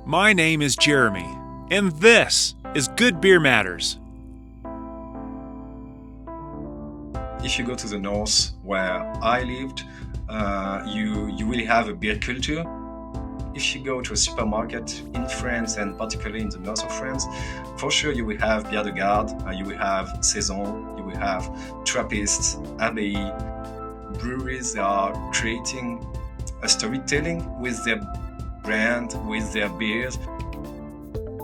My name is Jeremy, and this is Good Beer Matters. If you go to the north where I lived, you really have a beer culture. If you go to a supermarket in France, and particularly in the north of France, for sure you will have Bière de Garde, you will have Saison, you will have Trappists, Abbaye. Breweries are creating a storytelling with their brand, with their beers.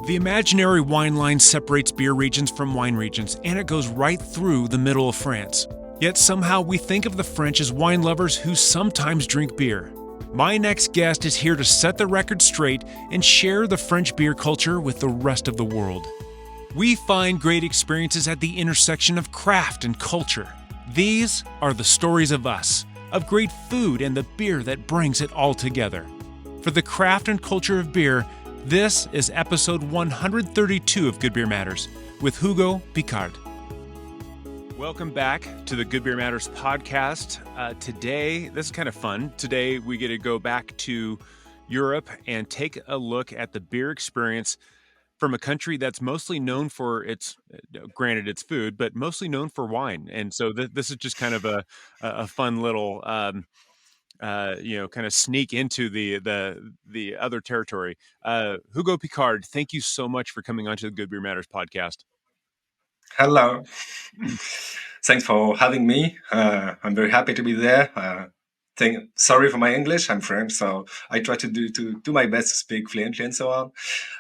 The imaginary wine line separates beer regions from wine regions, and it goes right through the middle of France. Yet somehow we think of the French as wine lovers who sometimes drink beer. My next guest is here to set the record straight and share the French beer culture with the rest of the world. We find great experiences at the intersection of craft and culture. These are the stories of us, of great food and the beer that brings it all together. For the craft and culture of beer, this is episode 132 of Good Beer Matters with Hugo Picard. Welcome back to the Good Beer Matters podcast. Today, this is kind of fun. Today, we get to go back to Europe and take a look at the beer experience from a country that's mostly known for its, granted its food, but mostly known for wine. And so this is just kind of a fun little, kind of sneak into the other territory. Hugo Picard, thank you so much for coming onto the Good Beer Matters podcast. Hello. Thanks for having me. I'm very happy to be there. Sorry for my English. I'm French, so I try to do my best to speak fluently and so on.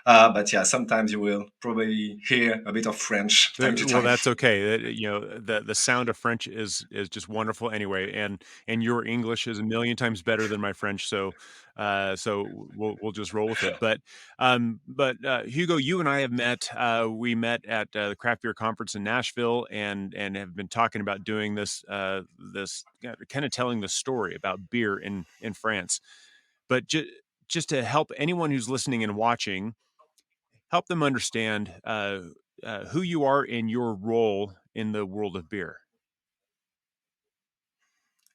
But yeah, sometimes you will probably hear a bit of French time to Well, time. that's okay. The sound of French is just wonderful anyway, and your English is a million times better than my French. So we'll just roll with it. But Hugo, you and I have met. We met at the craft beer conference in Nashville, and have been talking about doing this kind of telling the story about beer in France. But just to help anyone who's listening and watching, help them understand who you are in your role in the world of beer.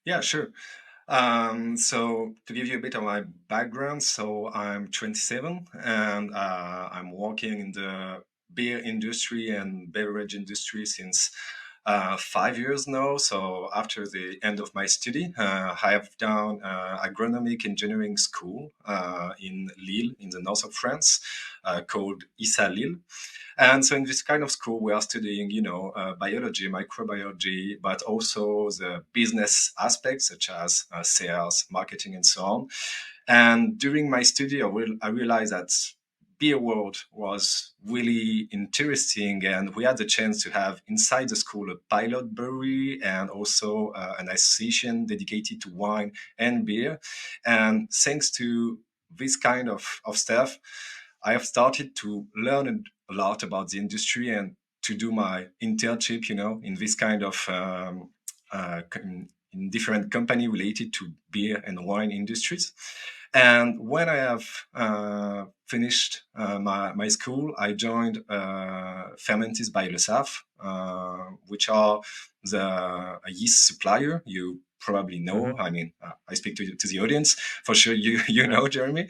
Yeah, sure. So to give you a bit of my background, so I'm 27 and I'm working in the beer industry and beverage industry since 5 years now. So after the end of my study, I have done agronomic engineering school in Lille, in the north of France, called ISA Lille. And so in this kind of school, we are studying, biology, microbiology, but also the business aspects such as sales, marketing, and so on. And during my study, I realized that beer world was really interesting, and we had the chance to have inside the school a pilot brewery and also an association dedicated to wine and beer. And thanks to this kind of stuff, I have started to learn a lot about the industry and to do my internship, in this kind of in different company related to beer and wine industries. And when I have finished my school, I joined Fermentis by Le Saf, which are a yeast supplier. You probably know. Mm-hmm. I mean, I speak to the audience. For sure, you know, Jeremy.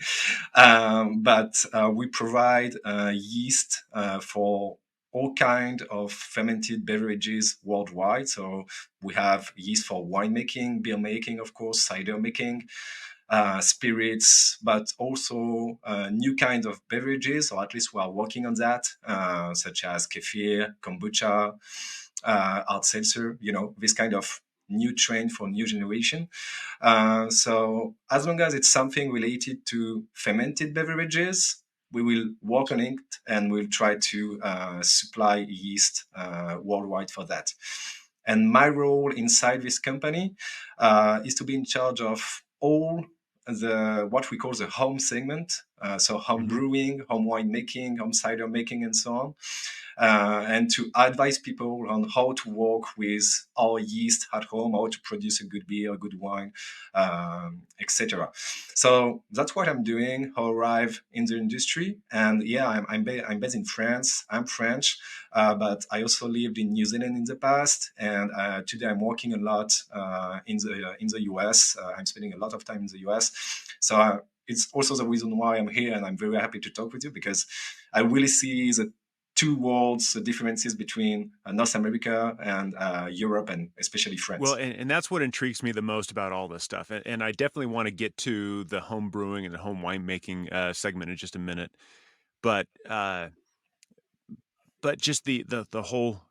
But we provide yeast for all kind of fermented beverages worldwide. So we have yeast for winemaking, beer making, of course, cider making, spirits, but also new kind of beverages, or at least we are working on that, such as kefir, kombucha, hard seltzer, this kind of new trend for new generation. So as long as it's something related to fermented beverages, we will work on it and we'll try to supply yeast worldwide for that. And my role inside this company is to be in charge of all what we call the home segment. So home brewing, home wine making, home cider making, and so on. And to advise people on how to work with our yeast at home, how to produce a good beer, a good wine, etc. So that's what I'm doing. How I arrive in the industry, and yeah, I'm based in France. I'm French, but I also lived in New Zealand in the past, and today I'm working a lot in the US. I'm spending a lot of time in the US. So it's also the reason why I'm here, and I'm very happy to talk with you, because I really see the two worlds, the differences between North America and Europe, and especially Well, France. and that's what intrigues me the most about all this stuff. And I definitely want to get to the home brewing and the home winemaking segment in just a minute. But just the whole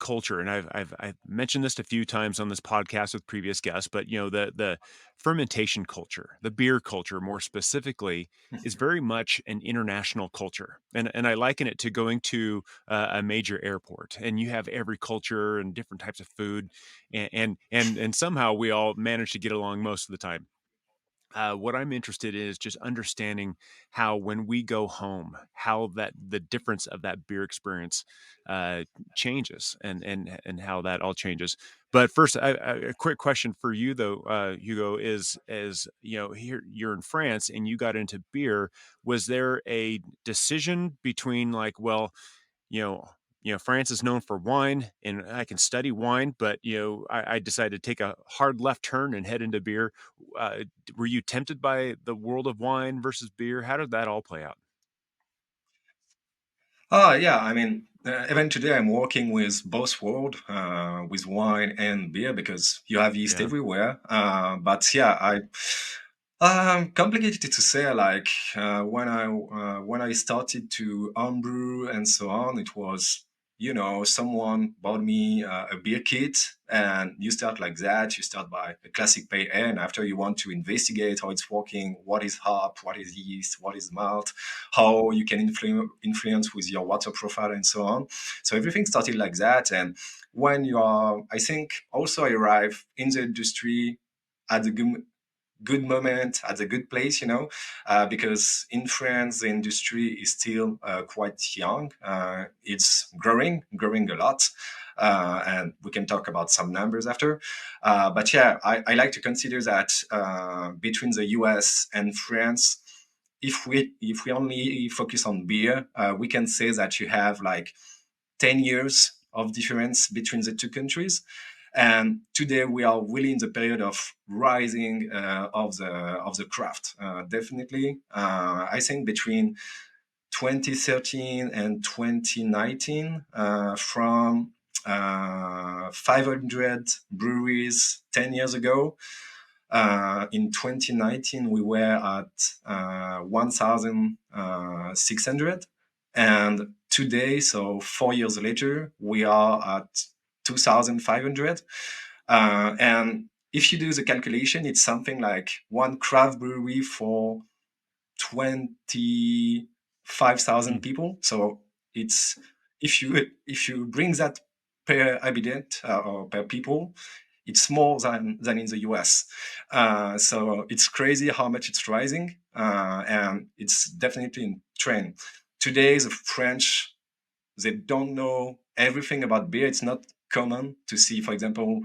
culture, and I've mentioned this a few times on this podcast with previous guests, but the fermentation culture, the beer culture more specifically, is very much an international culture, and I liken it to going to a major airport, and you have every culture and different types of food, and somehow we all manage to get along most of the time. What I'm interested in is just understanding how, when we go home, how that the difference of that beer experience uh, changes, and how that all changes. But first, a quick question for you, though, Hugo, is here you're in France and you got into beer. Was there a decision between, like, well, you know, France is known for wine, and I can study wine, but I decided to take a hard left turn and head into beer. Were you tempted by the world of wine versus beer? How did that all play out? Yeah, I mean, even today I'm working with both world, with wine and beer, because you have yeast Yeah. everywhere. But yeah, complicated to say. Like when I started to homebrew and so on, it was, someone bought me a beer kit, and you start like that. You start by a classic pale ale, and after you want to investigate how it's working, what is hop, what is yeast, what is malt, how you can influence with your water profile and so on. So everything started like that. And when you are, I think, also arrive in the industry at the good moment, at a good place, because in France, the industry is still quite young. It's growing a lot. And we can talk about some numbers after. But yeah, I like to consider that between the US and France, if we only focus on beer, we can say that you have like 10 years of difference between the two countries. And today we are really in the period of rising of the craft. Definitely, I think between 2013 and 2019, from 500 breweries 10 years ago. In 2019, we were at 1,600. And today, so 4 years later, we are at 2,500. And if you do the calculation, it's something like one craft brewery for 25,000 Mm. people. So it's, if you bring that per habitant, or per people, it's more than in the US. So it's crazy how much it's rising, and it's definitely in trend. Today, the French, they don't know everything about beer. It's not common to see, for example,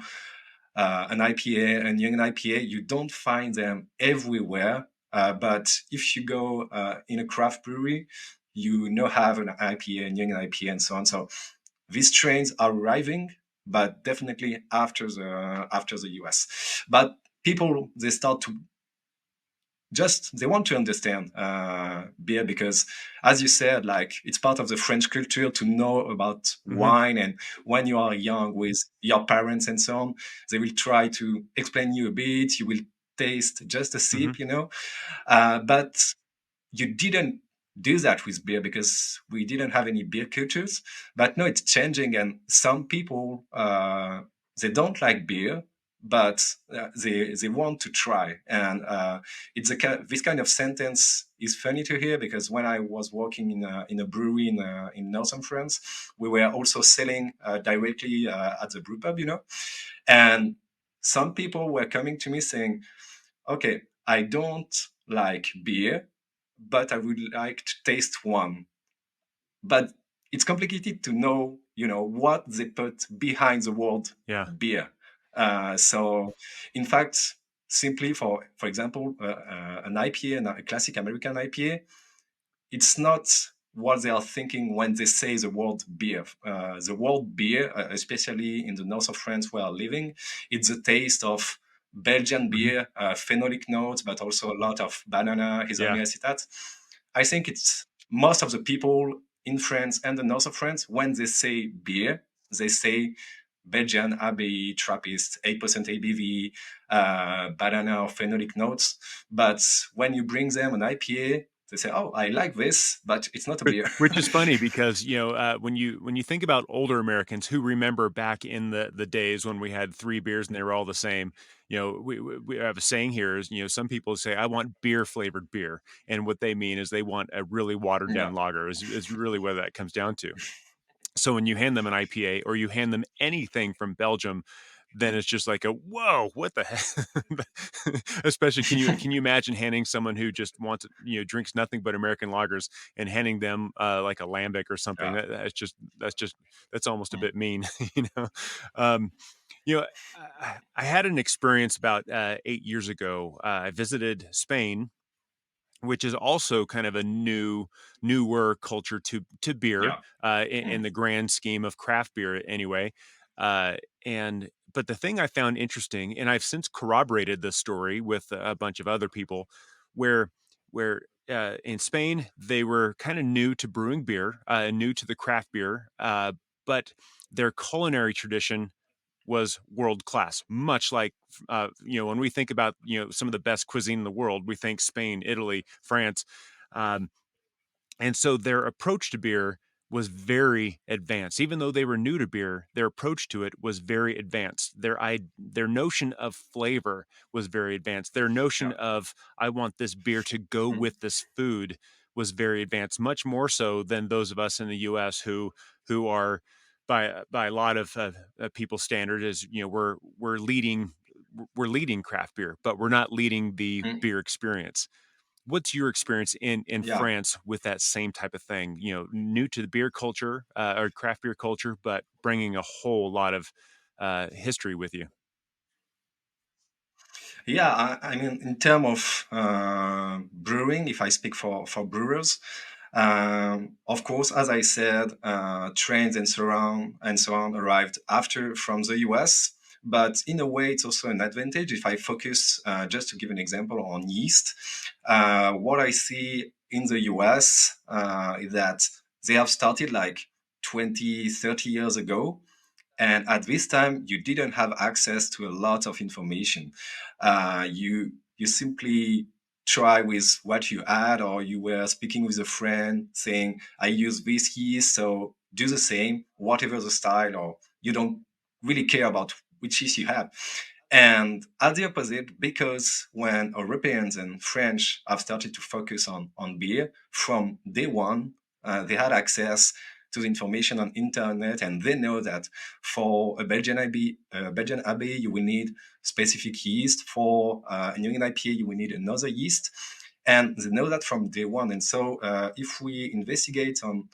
an IPA, a young IPA. You don't find them everywhere. But if you go in a craft brewery, have an IPA, and young IPA, and so on. So these trains are arriving, but definitely after the US. But people, they start to just, they want to understand beer, because, as you said, like, it's part of the French culture to know about Hmm. wine. And when you are young with your parents and so on, they will try to explain you a bit. You will taste just a Hmm. sip, but you didn't do that with beer, because we didn't have any beer cultures. But no, it's changing, and some people, they don't like beer, but they want to try. And this kind of sentence is funny to hear, because when I was working in a brewery in northern France, we were also selling directly at the brew pub, and some people were coming to me saying, okay, I don't like beer, but I would like to taste one. But it's complicated to know, what they put behind the word Yeah. beer. So, in fact, simply for example, an IPA, a classic American IPA, it's not what they are thinking when they say the word beer. The word beer, especially in the north of France where I'm living, it's the taste of Belgian Hmm. beer, phenolic notes, but also a lot of banana, Yeah. isomia acetate. I think it's most of the people in France and the north of France, when they say beer, they say Belgian ABI, Trappist, 8% ABV, banana or phenolic notes. But when you bring them an IPA, they say, "Oh, I like this, but it's not a beer." Which is funny because when you think about older Americans who remember back in the days when we had three beers and they were all the same, we have a saying here is some people say I want beer flavored beer, and what they mean is they want a really watered Yeah, down lager is really what that comes down to. So when you hand them an IPA or you hand them anything from Belgium, then it's just like a whoa, what the heck? Especially, can you imagine handing someone who just wants drinks nothing but American lagers and handing them like a lambic or something? yeah, That's almost a mm, bit mean, you know. Um, you know, I had an experience about 8 years ago. I visited Spain, which is also kind of a newer culture to beer yeah, in the grand scheme of craft beer anyway. Uh, and but the thing I found interesting, and I've since corroborated this story with a bunch of other people, where where in Spain they were kind of new to brewing beer, new to the craft beer, but their culinary tradition was world class. Much like when we think about some of the best cuisine in the world, we think Spain, Italy, France, um, and so their approach to beer was very advanced. Even though they were new to beer, their approach to it was very advanced. Their notion of flavor was very advanced. Their notion yeah, of I want this beer to go mm, with this food was very advanced, much more so than those of us in the US who are by a lot of people's standard is we're leading craft beer, but we're not leading the mm, beer experience. What's your experience in yeah. France with that same type of thing? New to the beer culture or craft beer culture, but bringing a whole lot of history with you. Yeah, I mean, in terms of brewing, if I speak for brewers, of course, as I said, trains and so on arrived after from the US. But in a way, it's also an advantage if I focus, just to give an example, on yeast. What I see in the US is that they have started like 20, 30 years ago, and at this time, you didn't have access to a lot of information. You simply try with what you had, or you were speaking with a friend saying, "I use this yeast, so do the same, whatever the style," or you don't really care about which yeast you have. And at the opposite, because when Europeans and French have started to focus on beer from day one, they had access to the information on internet, and they know that for a Belgian IPA, you will need specific yeast. For a New England IPA, you will need another yeast, and they know that from day one. And so, if we investigate on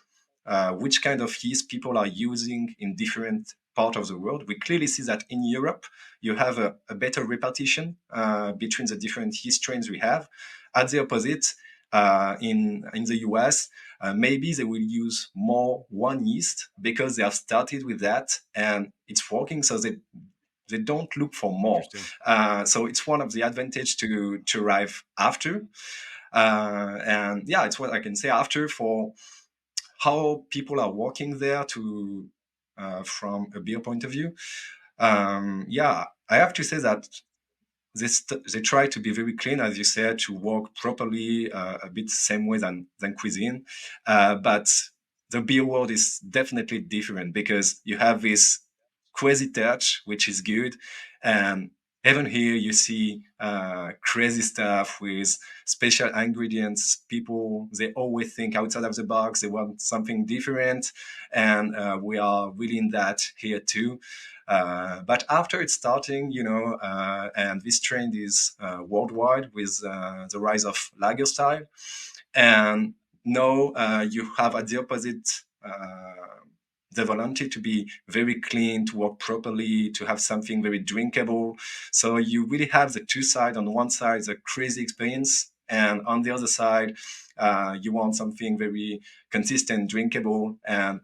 which kind of yeast people are using in different part of the world, we clearly see that in Europe, you have a better repartition between the different yeast strains we have. At the opposite, in the US, maybe they will use more one yeast because they have started with that and it's working, so they don't look for more. Interesting. So it's one of the advantage to arrive after. And yeah, it's what I can say after for how people are working there to from a beer point of view. Yeah, I have to say that they try to be very clean, as you said, to work properly, a bit same way than cuisine. But the beer world is definitely different because you have this crazy touch, which is good. And even here, you see crazy stuff with special ingredients. People, they always think outside of the box. They want something different. And we are really in that here too. But after it's starting, and this trend is worldwide with the rise of lager style. And now you have at the opposite the volunteer to be very clean, to work properly, to have something very drinkable. So you really have the two sides. On one side, the crazy experience, and on the other side, you want something very consistent, drinkable. And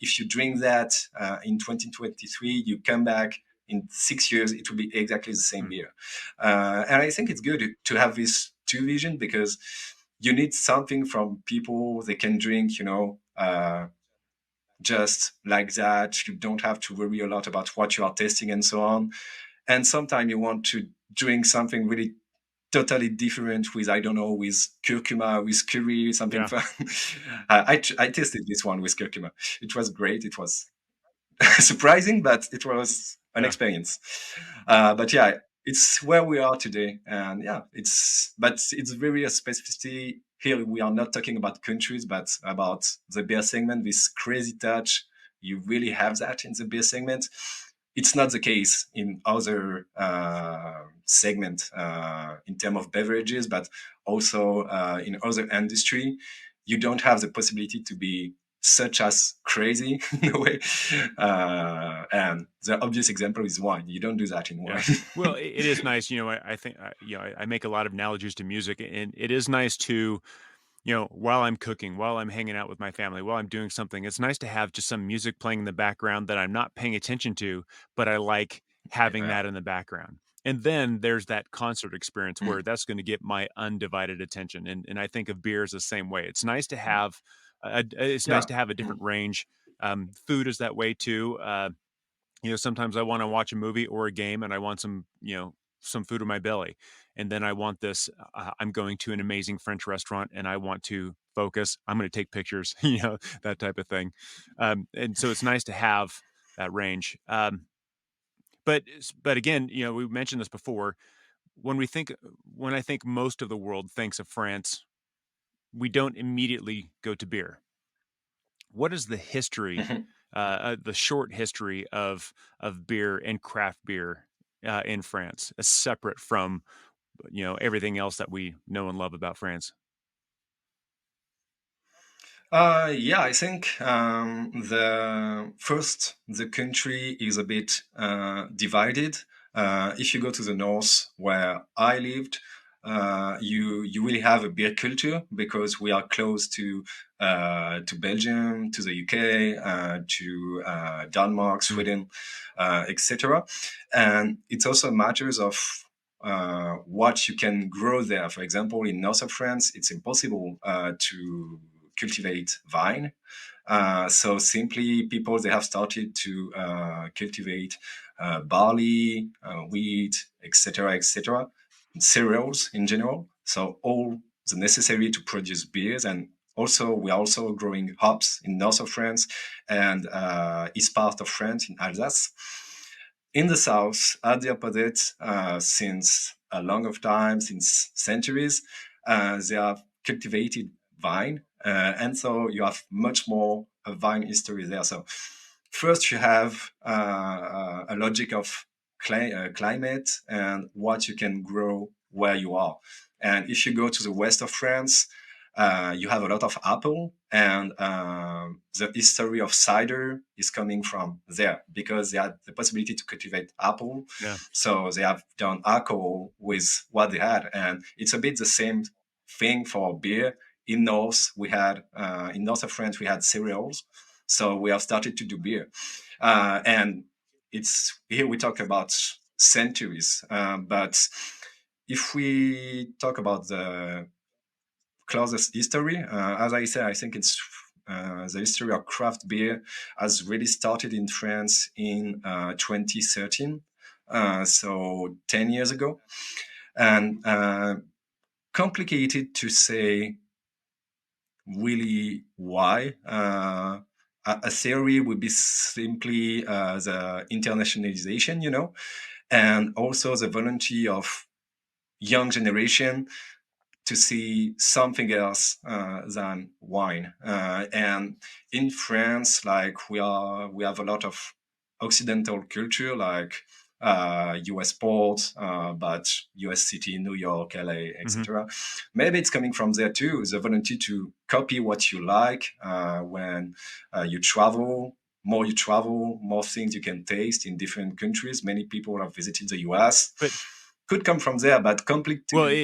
if you drink that in 2023, you come back in 6 years it will be exactly the same Mm. beer. And I think it's good to have this two vision, because you need something from people they can drink, just like that. You don't have to worry a lot about what you are tasting and so on. And sometimes you want to drink something really totally different with, I don't know, with curcuma, with curry, something Yeah. fun. I tasted this one with curcuma. It was great. It was surprising, but it was an Yeah. experience. But yeah, it's where we are today, and yeah, it's very a specificity. Here we are not talking about countries, but about the beer segment. This crazy touch, you really have that in the beer segment. It's not the case in other segment in terms of beverages, but also in other industry. You don't have the possibility to be such as crazy in a way. And the obvious example is wine. You don't do that in wine. Yeah. Well, it is nice, I think, I make a lot of analogies to music, and it is nice to, while I'm cooking, while I'm hanging out with my family, while I'm doing something, it's nice to have just some music playing in the background that I'm not paying attention to, but I like having Yeah. that in the background. And then there's that concert experience where Mm. that's going to get my undivided attention. And I think of beers the same way. It's nice to have it's nice Yeah. to have a Mm. different range. Food is that way too. Sometimes I want to watch a movie or a game and I want some food in my belly. And then I want this, I'm going to an amazing French restaurant and I want to focus. I'm going to take pictures, that type of thing. And so it's nice to have that range. But again, we mentioned this before. When we think, when I think most of the world thinks of France, we don't immediately go to beer. What is the history, Mhm. the short history of beer and craft beer in France, separate from everything else that we know and love about France? Yeah, I think the country is a bit divided. If you go to the north, where I lived, you really have a beer culture, because we are close to Belgium, to the UK, to Denmark, Mm. Sweden, etc. And it's also matters of what you can grow there. For example, in north of France, it's impossible to cultivate vine. So simply, people they have started to cultivate barley, wheat, etc., etc., cereals in general. So all the necessary to produce beers, and also we are also growing hops in north of France and east part of France in Alsace. In the south, at the opposite, since a long of time, since centuries, they have cultivated vine, and so you have much more vine history there. So first you have a logic of climate and what you can grow where you are. And if you go to the west of France, you have a lot of apple, and the history of cider is coming from there, because they had the possibility to cultivate apple. Yeah. So they have done alcohol with what they had, and it's a bit the same thing for beer. In north of France we had cereals, so we have started to do beer, and it's here we talk about centuries, but if we talk about the closest history. As I said, I think it's the history of craft beer has really started in France in 2013, so 10 years ago. And complicated to say really why. A theory would be simply the internationalization, and also the volunteer of young generation to see something else than wine. And in France, like we have a lot of Occidental culture, like US ports, but US city, New York, LA, Hmm. etc. Maybe it's coming from there too, the volunteer to copy what you like when you travel. More you travel, more things you can taste in different countries. Many people have visited the US. But Could come from there, but complete well, to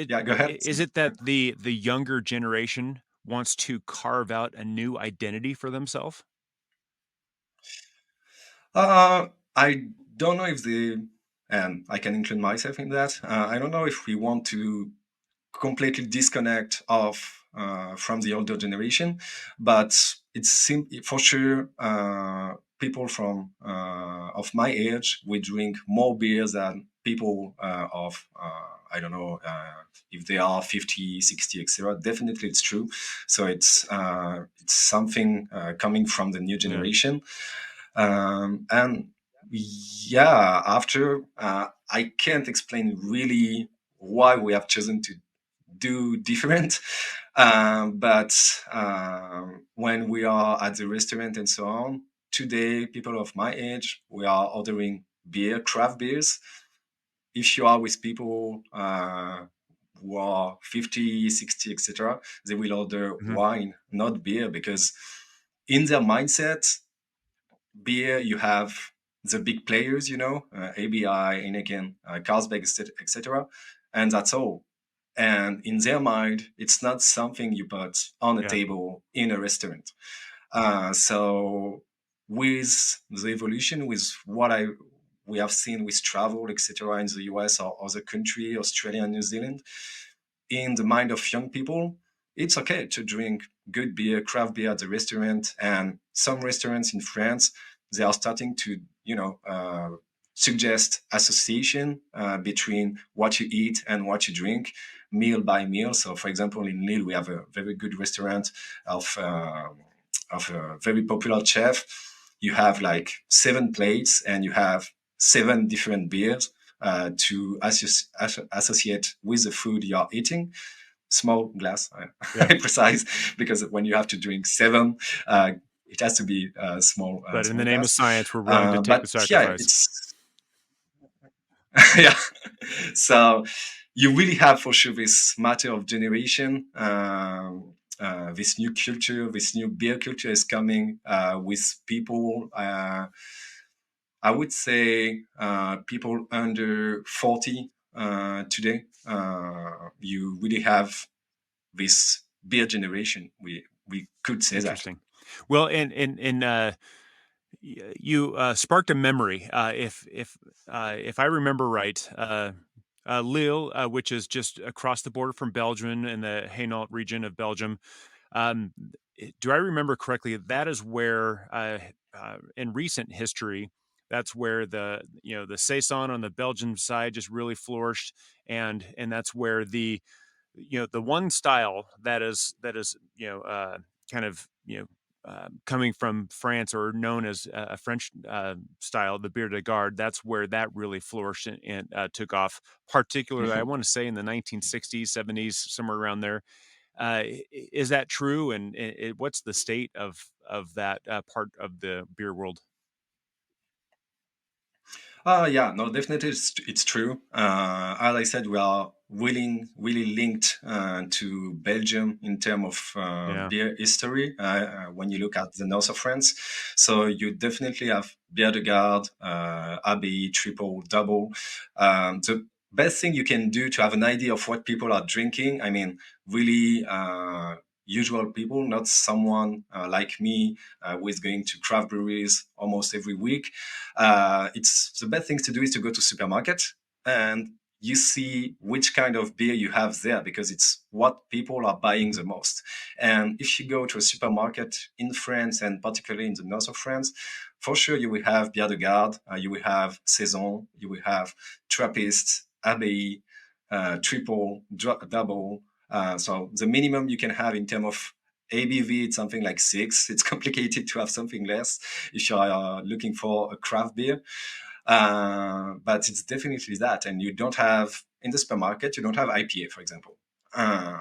yeah. Go ahead. is it that the younger generation wants to carve out a new identity for themselves? I don't know if and I can include myself in that. I don't know if we want to completely disconnect off from the older generation, but for sure. People from of my age, we drink more beers than people of I don't know if they are 50, 60, etc. Definitely, it's true. So it's something coming from the new Yeah. generation, and yeah, after I can't explain really why we have chosen to do different. But when we are at the restaurant and so on, today, people of my age, we are ordering beer, craft beers. If you are with people who are 50, 60, etc., they will order Hmm. wine, not beer, because in their mindset, beer, you have the big players, ABI, Heineken, Carlsberg, etc., and that's all. And in their mind, it's not something you put on a Yeah. table in a restaurant. So with the evolution, with what I we have seen with travel, etc., in the US or other country, Australia and New Zealand, in the mind of young people, it's okay to drink good beer, craft beer at the restaurant. And some restaurants in France, they are starting to, suggest association between what you eat and what you drink, meal by meal. So, for example, in Lille, we have a very good restaurant of a very popular chef. You have like 7 plates, and you have 7 different beers to associate with the food you are eating. Small glass, Yeah. I precise, because when you have to drink 7, it has to be a But in the small name of glass. science, we're willing to take the But yeah, sacrifice. it's yeah. So you really have for sure this matter of generation. This new culture, this new beer culture is coming with people. I would say people under 40 today. You really have this beer generation. We could say that. Interesting. Well, you sparked a memory. If I remember right, Lille, which is just across the border from Belgium in the Hainaut region of Belgium, um, do I remember correctly? That is where, in recent history, that's where the saison on the Belgian side just really flourished, and that's where the one style that is kind of coming from France or known as a French style, the beer de garde. That's where that really flourished and took off. Particularly, I Mhm. want to say in the 1960s, 70s, somewhere around there. Is that true? And what's the state of that part of the beer world? Yeah, no, definitely it's true. As I said, we are really linked to Belgium in terms of Yeah. beer history when you look at the north of France. So you definitely have Bière de Garde, Abbey, Triple, Double. The best thing you can do to have an idea of what people are drinking, I mean, really usual people, not someone like me who is going to craft breweries almost every week. It's the best thing to do is to go to supermarket and you see which kind of beer you have there because it's what people are buying Hmm. the most. And if you go to a supermarket in France and particularly in the north of France, for sure you will have Bière de Garde, you will have Saison, you will have Trappist, Abbaye, Triple, Double. So the minimum you can have in terms of ABV, it's something like 6. It's complicated to have something less if you are looking for a craft beer. But it's definitely that. And you don't have, in the supermarket, you don't have IPA, for example.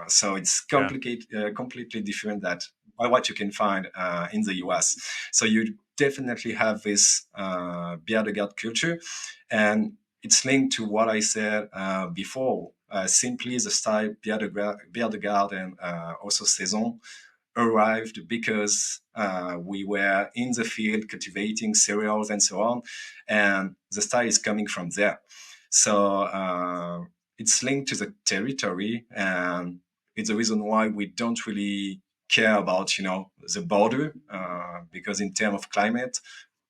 So it's Yeah. completely different that by what you can find in the US. So you definitely have this bière de garde culture. And it's linked to what I said before. Simply the style bière de garde and also saison arrived because we were in the field cultivating cereals and so on, and the style is coming from there. So it's linked to the territory, and it's the reason why we don't really care about the border because in terms of climate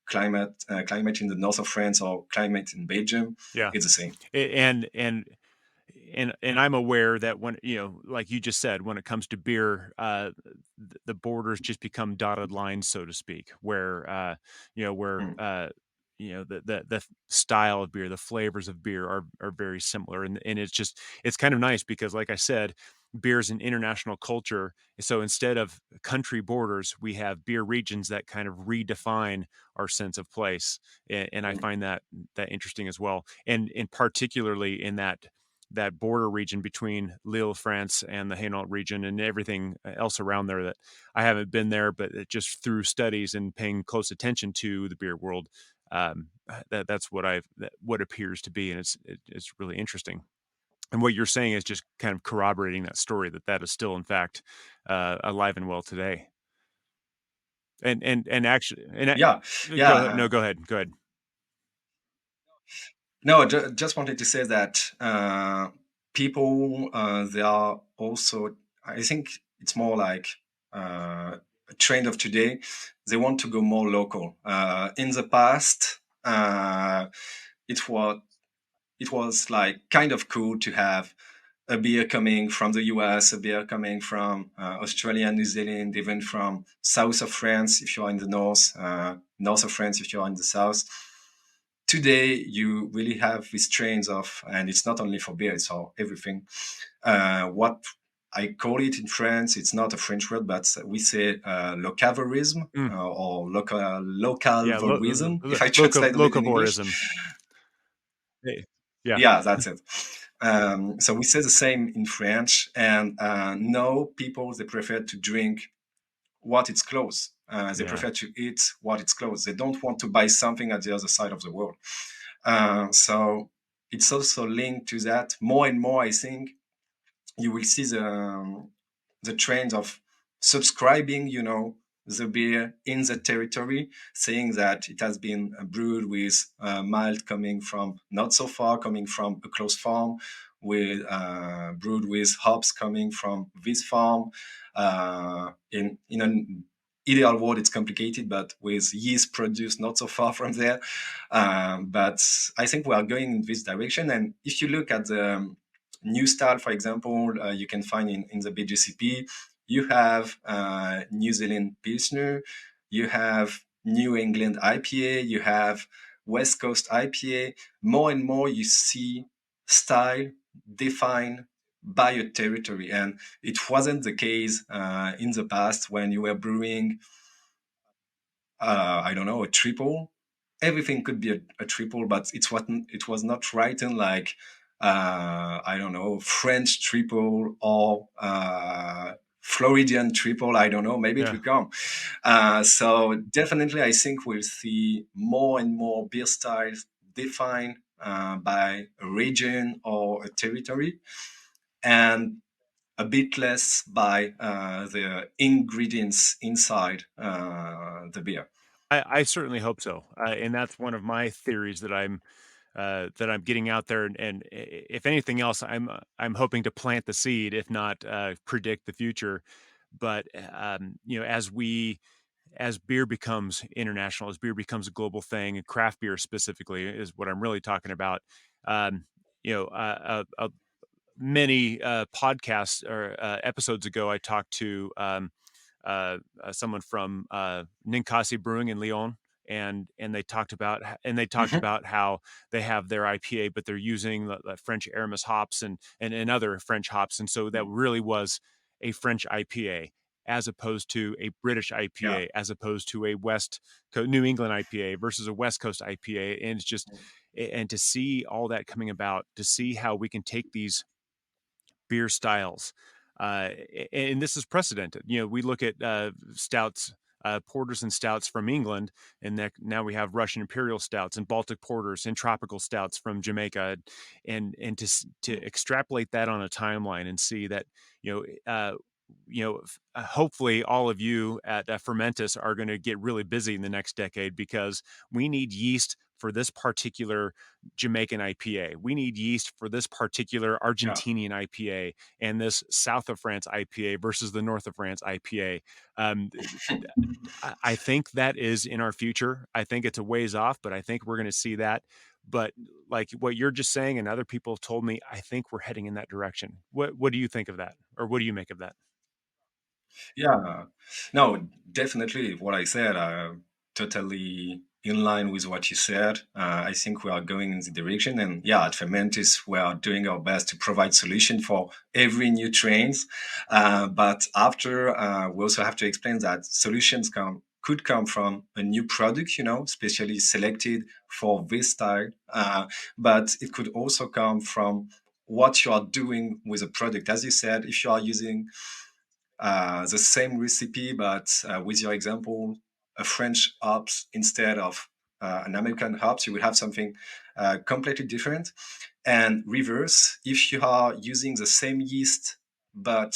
climate in the north of France or climate in Belgium, Yeah. it's the same. And I'm aware that when, like you just said, when it comes to beer, the borders just become dotted lines, so to speak, where where Mm. the style of beer, the flavors of beer are very similar, and it's kind of nice because, like I said, beer is an international culture. So instead of country borders, we have beer regions that kind of redefine our sense of place, and I Mm. find that interesting as well, and particularly in that border region between Lille, France, and the Hainaut region, and everything else around there. That I haven't been there, but just through studies and paying close attention to the beer world, that's what appears to be, and it's really interesting. And what you're saying is just kind of corroborating that story that is still, in fact, alive and well today. And actually, Yeah, go ahead. yeah. No, go ahead. Go ahead. No, just wanted to say that people, they are also, I think it's more like a trend of today. They want to go more local. In the past, it was it was like kind of cool to have a beer coming from the US, a beer coming from Australia, New Zealand, even from south of France if you're in the north, north of France if you're in the south. Today, you really have these trains of, and it's not only for beer, it's for everything. What I call it in France, it's not a French word, but we say locavorism Mm, or local yeah, vorism, if I translate a bit in English. locavorism. Hey, yeah, Yeah, that's it. So we say the same in French, and now people they prefer to drink what it's close. They yeah. prefer to eat what it's close. They don't want to buy something at the other side of the world. So it's also linked to that more and more. I think you will see the trend of subscribing, the beer in the territory, saying that it has been brewed with malt coming from not so far, coming from a close farm, with brewed with hops coming from this farm. In an ideal world, it's complicated, but with yeast produced not so far from there. But I think we are going in this direction. And if you look at the new style, for example, you can find in the BGCP. You have New Zealand Pilsner, you have New England IPA, you have West Coast IPA. More and more, you see style defined by a territory, and it wasn't the case in the past when you were brewing I don't know, a triple. Everything could be a triple, but it was not written like I don't know, French triple or Floridian triple. I don't know. Maybe it Yeah. will come. So definitely, I think we'll see more and more beer styles defined by a region or a territory, and a bit less by the ingredients inside the beer. I certainly hope so, and that's one of my theories that I'm getting out there, and if anything else, I'm hoping to plant the seed, if not predict the future. But as beer becomes international, as beer becomes a global thing, and craft beer specifically is what I'm really talking about. Um, many podcasts or episodes ago, I talked to someone from Ninkasi Brewing in Lyon, and they talked Mhm. about how they have their IPA, but they're using the French Aramis hops and other French hops, and so that really was a French IPA as opposed to a British Yeah. IPA, as opposed to a New England IPA versus a West Coast IPA, and it's just and to see all that coming about, to see how we can take these beer styles. And this is precedented. We look at stouts, porters and stouts from England, and now we have Russian imperial stouts and Baltic porters and tropical stouts from Jamaica, and to extrapolate that on a timeline and see that hopefully all of you at Fermentus are going to get really busy in the next decade because we need yeast for this particular Jamaican IPA. We need yeast for this particular Yeah. Argentinian IPA and this south of France IPA versus the north of France IPA. Um, I think that is in our future. I think it's a ways off, but I think we're going to see that. But like what you're just saying, and other people have told me, I think we're heading in that direction. What do you think of that, or what do you make of that? Yeah, no, definitely what I said, totally in line with what you said. I think we are going in the direction, and yeah, at Fermentis, we are doing our best to provide solution for every new trains. But after, we also have to explain that solutions could come from a new product, specially selected for this style. But it could also come from what you are doing with a product. As you said, if you are using the same recipe, but with your example, a French hops instead of an American hops, you will have something completely different. And reverse, if you are using the same yeast, but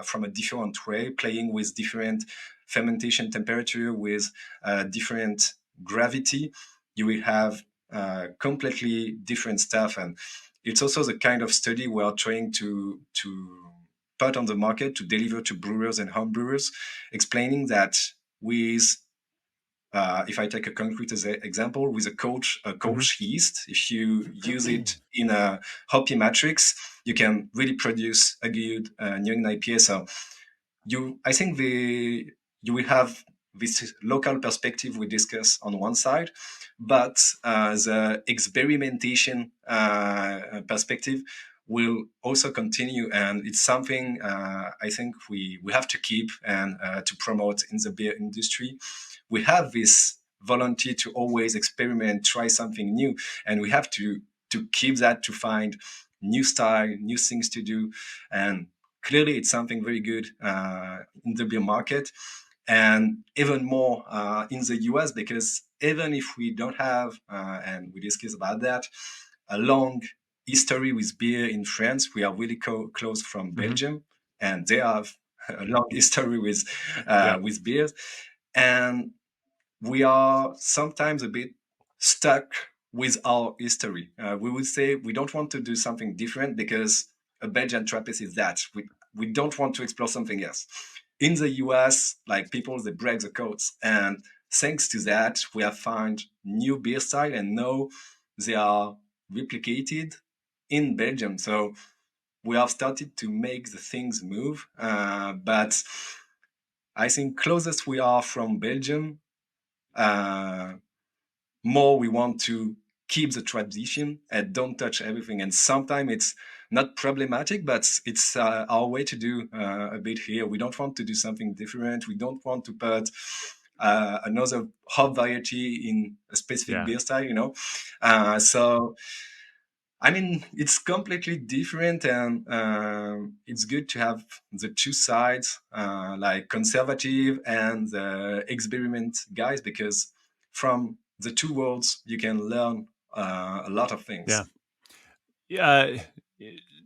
from a different way, playing with different fermentation temperature, with different gravity, you will have completely different stuff. And it's also the kind of study we are trying to put on the market to deliver to brewers and home brewers, explaining that with if I take a concrete example with a Hmm. coach yeast, if you use it in a hoppy matrix, you can really produce a good New England IPA. So I think you will have this local perspective we discuss on one side, but the experimentation perspective will also continue, and it's something I think we have to keep and to promote in the beer industry. We have this volunteer to always experiment, try something new, and we have to keep that, to find new style, new things to do, and clearly it's something very good in the beer market, and even more in the US, because even if we don't have, and we discussed about that, a long history with beer in France, we are really close from Hmm. Belgium, and they have a long history Yeah. with beers, and we are sometimes a bit stuck with our history. We would say we don't want to do something different because a Belgian Trappist is that. We don't want to explore something else. In the US, like people, they break the codes. And thanks to that, we have found new beer style, and now they are replicated in Belgium. So we have started to make the things move. But I think closest we are from Belgium, uh, more we want to keep the tradition and don't touch everything. And sometimes it's not problematic, but it's our way to do a bit here. We don't want to do something different. We don't want to put another hop variety in a specific Yeah. beer style, So I mean, it's completely different, and it's good to have the two sides, like conservative and the experiment guys, because from the two worlds you can learn a lot of Yeah. things. Yeah.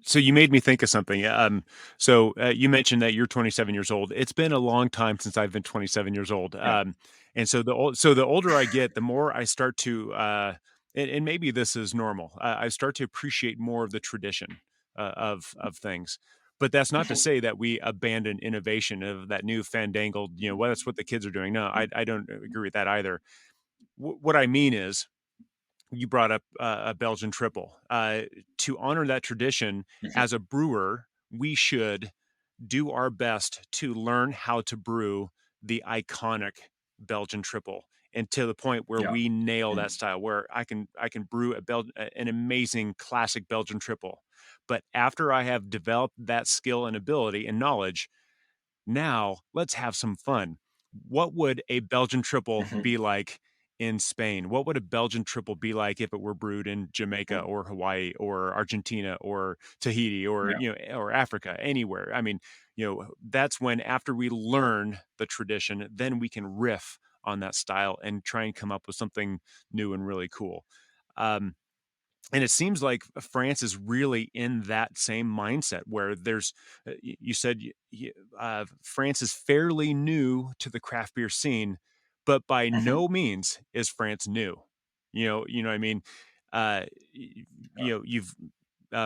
So you made me think of something. You mentioned that you're 27 years old. It's been a long time since I've been 27 years old. Yeah. And so the older I get, the more I start to, and maybe this is normal. I start to appreciate more of the tradition of things. But that's not to say that we abandon innovation of that new fandangled. Well, that's what the kids are doing. No, I don't agree with that either. What I mean is, you brought up a Belgian triple. To honor that tradition, Mhm. as a brewer, we should do our best to learn how to brew the iconic Belgian triple, and to the point where Yeah. we nail that Mhm. style, where I can brew an amazing classic Belgian triple. But after I have developed that skill and ability and knowledge, now let's have some fun. What would a Belgian triple Mhm. be like in Spain? What would a Belgian triple be like if it were brewed in Jamaica Mhm. or Hawaii or Argentina or Tahiti or Yeah. or Africa, anywhere? I mean, that's when, after we learn the tradition, then we can riff on that style and try and come up with something new and really cool. Um, and it seems like France is really in that same mindset, where there's, you said, France is fairly new to the craft beer scene, but by no means is France new. What I mean. You've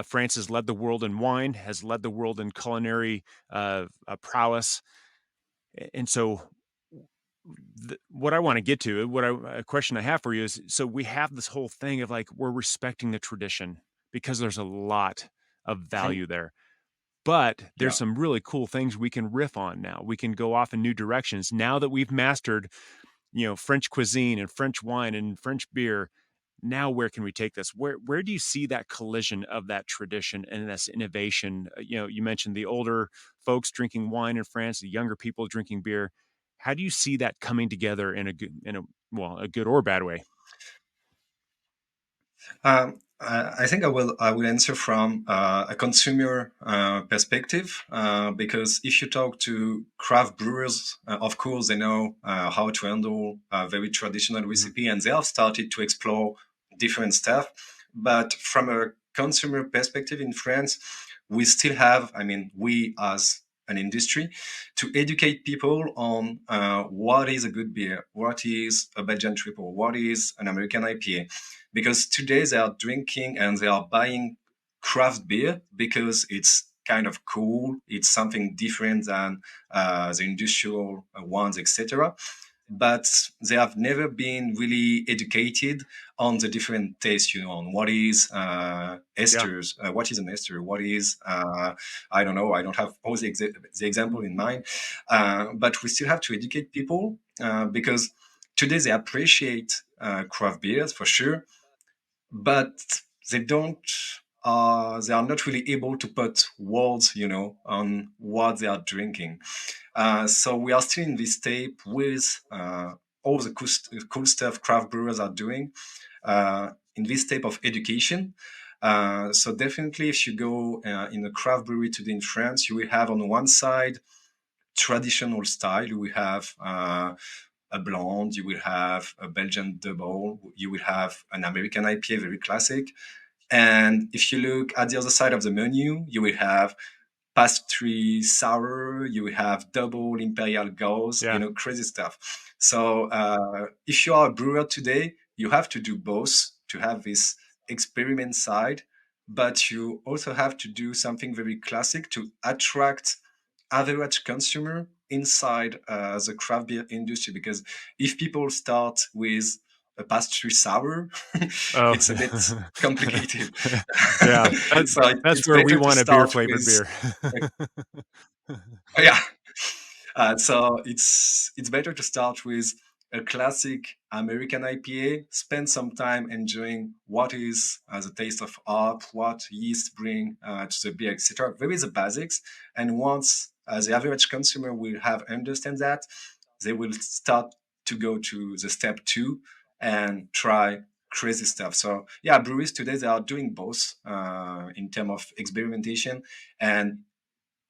France has led the world in wine, has led the world in culinary prowess, and so what I want to get to, a question I have for you is, so we have this whole thing of like we're respecting the tradition because there's a lot of Mhm. value there. But there's Yeah. some really cool things we can riff on now. We can go off in new directions now that we've mastered, French cuisine and French wine and French beer. Now, where can we take this? Where do you see that collision of that tradition and this innovation? You mentioned the older folks drinking wine in France, the younger people drinking beer. How do you see that coming together a good or bad way? I think I will answer from a consumer perspective, because if you talk to craft brewers, of course they know how to handle a very traditional Mhm. recipe, and they have started to explore different stuff. But from a consumer perspective in France, we still have, I mean, we as an industry, to educate people on what is a good beer, what is a Belgian triple, what is an American IPA, because today they are drinking and they are buying craft beer because it's kind of cool. It's something different than the industrial ones, etc. But they have never been really educated on the different tastes, on what is Yeah. esters, what is an ester, what is, I don't know, I don't have all the example in mind, but we still have to educate people because today they appreciate craft beers for sure, but they don't they are not really able to put words, on what they are drinking. So we are still in this tape with all the cool stuff craft brewers are doing in this type of education. So definitely, if you go in a craft brewery today in France, you will have on one side traditional style. You will have a blonde, you will have a Belgian double, you will have an American IPA, very classic. And if you look at the other side of the menu, you will have pastry sour, you will have double imperial gauze, Yeah. crazy stuff. So if you are a brewer today, you have to do both to have this experiment side, but you also have to do something very classic to attract average consumer inside the craft beer industry. Because if people start with a pastry sour, Oh, it's a bit complicated. yeah. So That's it's where we better to want a beer start flavored with, beer. yeah. So it's better to start with a classic American IPA. Spend some time enjoying what is the taste of hop, what yeast bring to the beer, etc. Very the basics. And once the average consumer will have understand that, they will start to go to the step two and try crazy stuff. So yeah, breweries today they are doing both in terms of experimentation and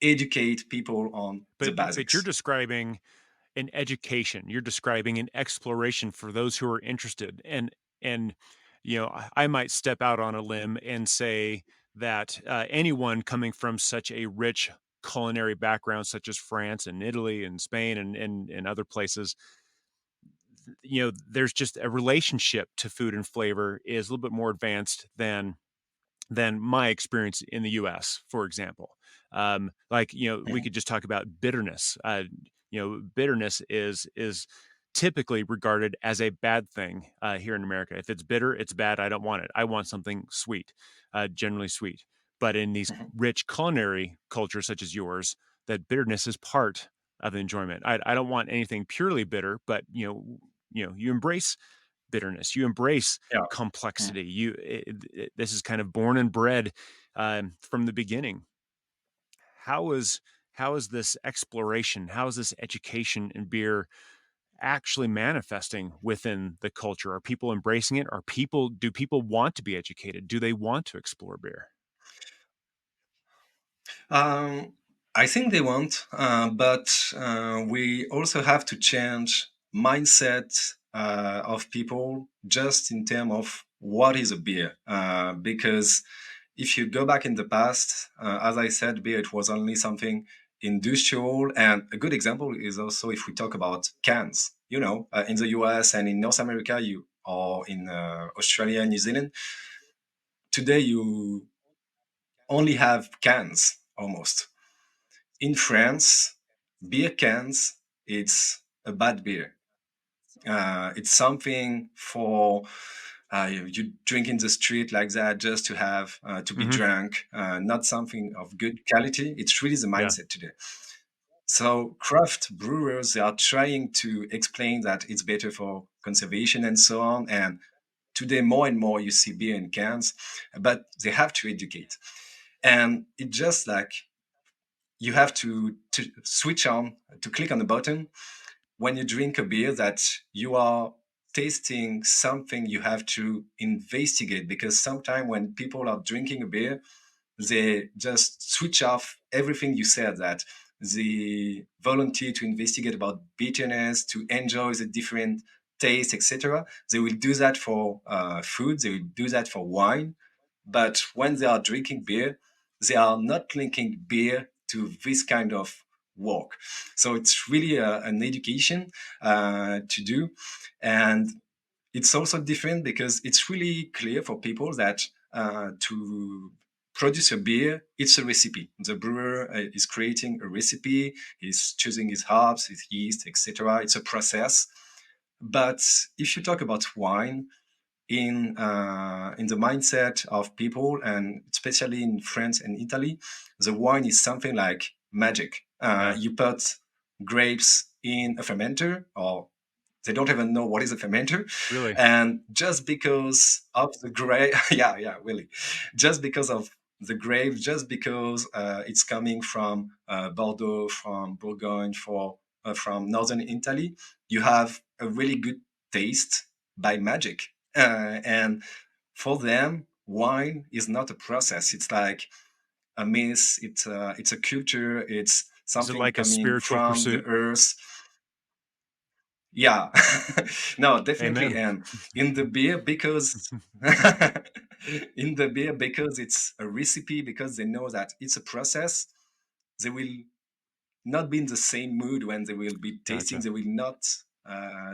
educate people on the But you're basics. describing an education. You're describing an exploration for those who are interested. And I might step out on a limb and say that anyone coming from such a rich culinary background, such as France and Italy and Spain and other places, there's just a relationship to food and flavor is a little bit more advanced than my experience in the US, for example. We could just talk about bitterness. Bitterness is typically regarded as a bad thing here in America. If it's bitter, it's bad. I don't want it. I want something sweet, generally sweet. But in these Mhm. rich culinary cultures such as yours, that bitterness is part of the enjoyment. I don't want anything purely bitter, but you embrace bitterness. You embrace Yeah. Mm. complexity. This is kind of born and bred from the beginning. How is how is this exploration? How is this education in beer actually manifesting within the culture? Are people embracing it? Do people want to be educated? Do they want to explore beer? Um, I think they want, but we also have to change mindset of people just in terms of what is a beer. Because if you go back in the past, as I said, beer it was only something industrial, and a good example is also if we talk about cans. In the U.S. and in North America, you or in Australia and New Zealand, today you only have cans almost. In France, beer cans, it's a bad beer. It's something for you drink in the street like that just to have to be Hmm. drunk, not something of good quality. It's really the Yeah. mindset today. So craft brewers, they are trying to explain that it's better for conservation and so on. And today, more and more, you see beer in cans, but they have to educate. And it just like you have to switch on to click on the button when you drink a beer that you are tasting something you have to investigate, because sometimes when people are drinking a beer they just switch off everything you said, that the volunteer to investigate about bitterness, to enjoy the different taste, etc. They will do that for food, they will do that for wine, but when they are drinking beer they are not linking beer to this kind of work. So it's really an education to do. And it's also different because it's really clear for people that to produce a beer, it's a recipe. The brewer is creating a recipe, he's choosing his hops, his yeast, etc. It's a process. But if you talk about wine, in the mindset of people, and especially in France and Italy, the wine is something like magic. Yeah. You put grapes in a fermenter, or they don't even know what is a fermenter, Really. and just because of the grape, yeah, yeah, really, just because of the grape, just because it's coming from Bordeaux, from Bourgogne, from northern Italy, you have a really good taste by magic. And for them, wine is not a process. It's like a myth. It's a culture. It's Is it something like a coming spiritual from the pursuit? earth. Yeah, no, definitely. Amen. And in the beer, because in the beer, because it's a recipe, because they know that it's a process, they will not be in the same mood when they will be tasting. Gotcha. They will not.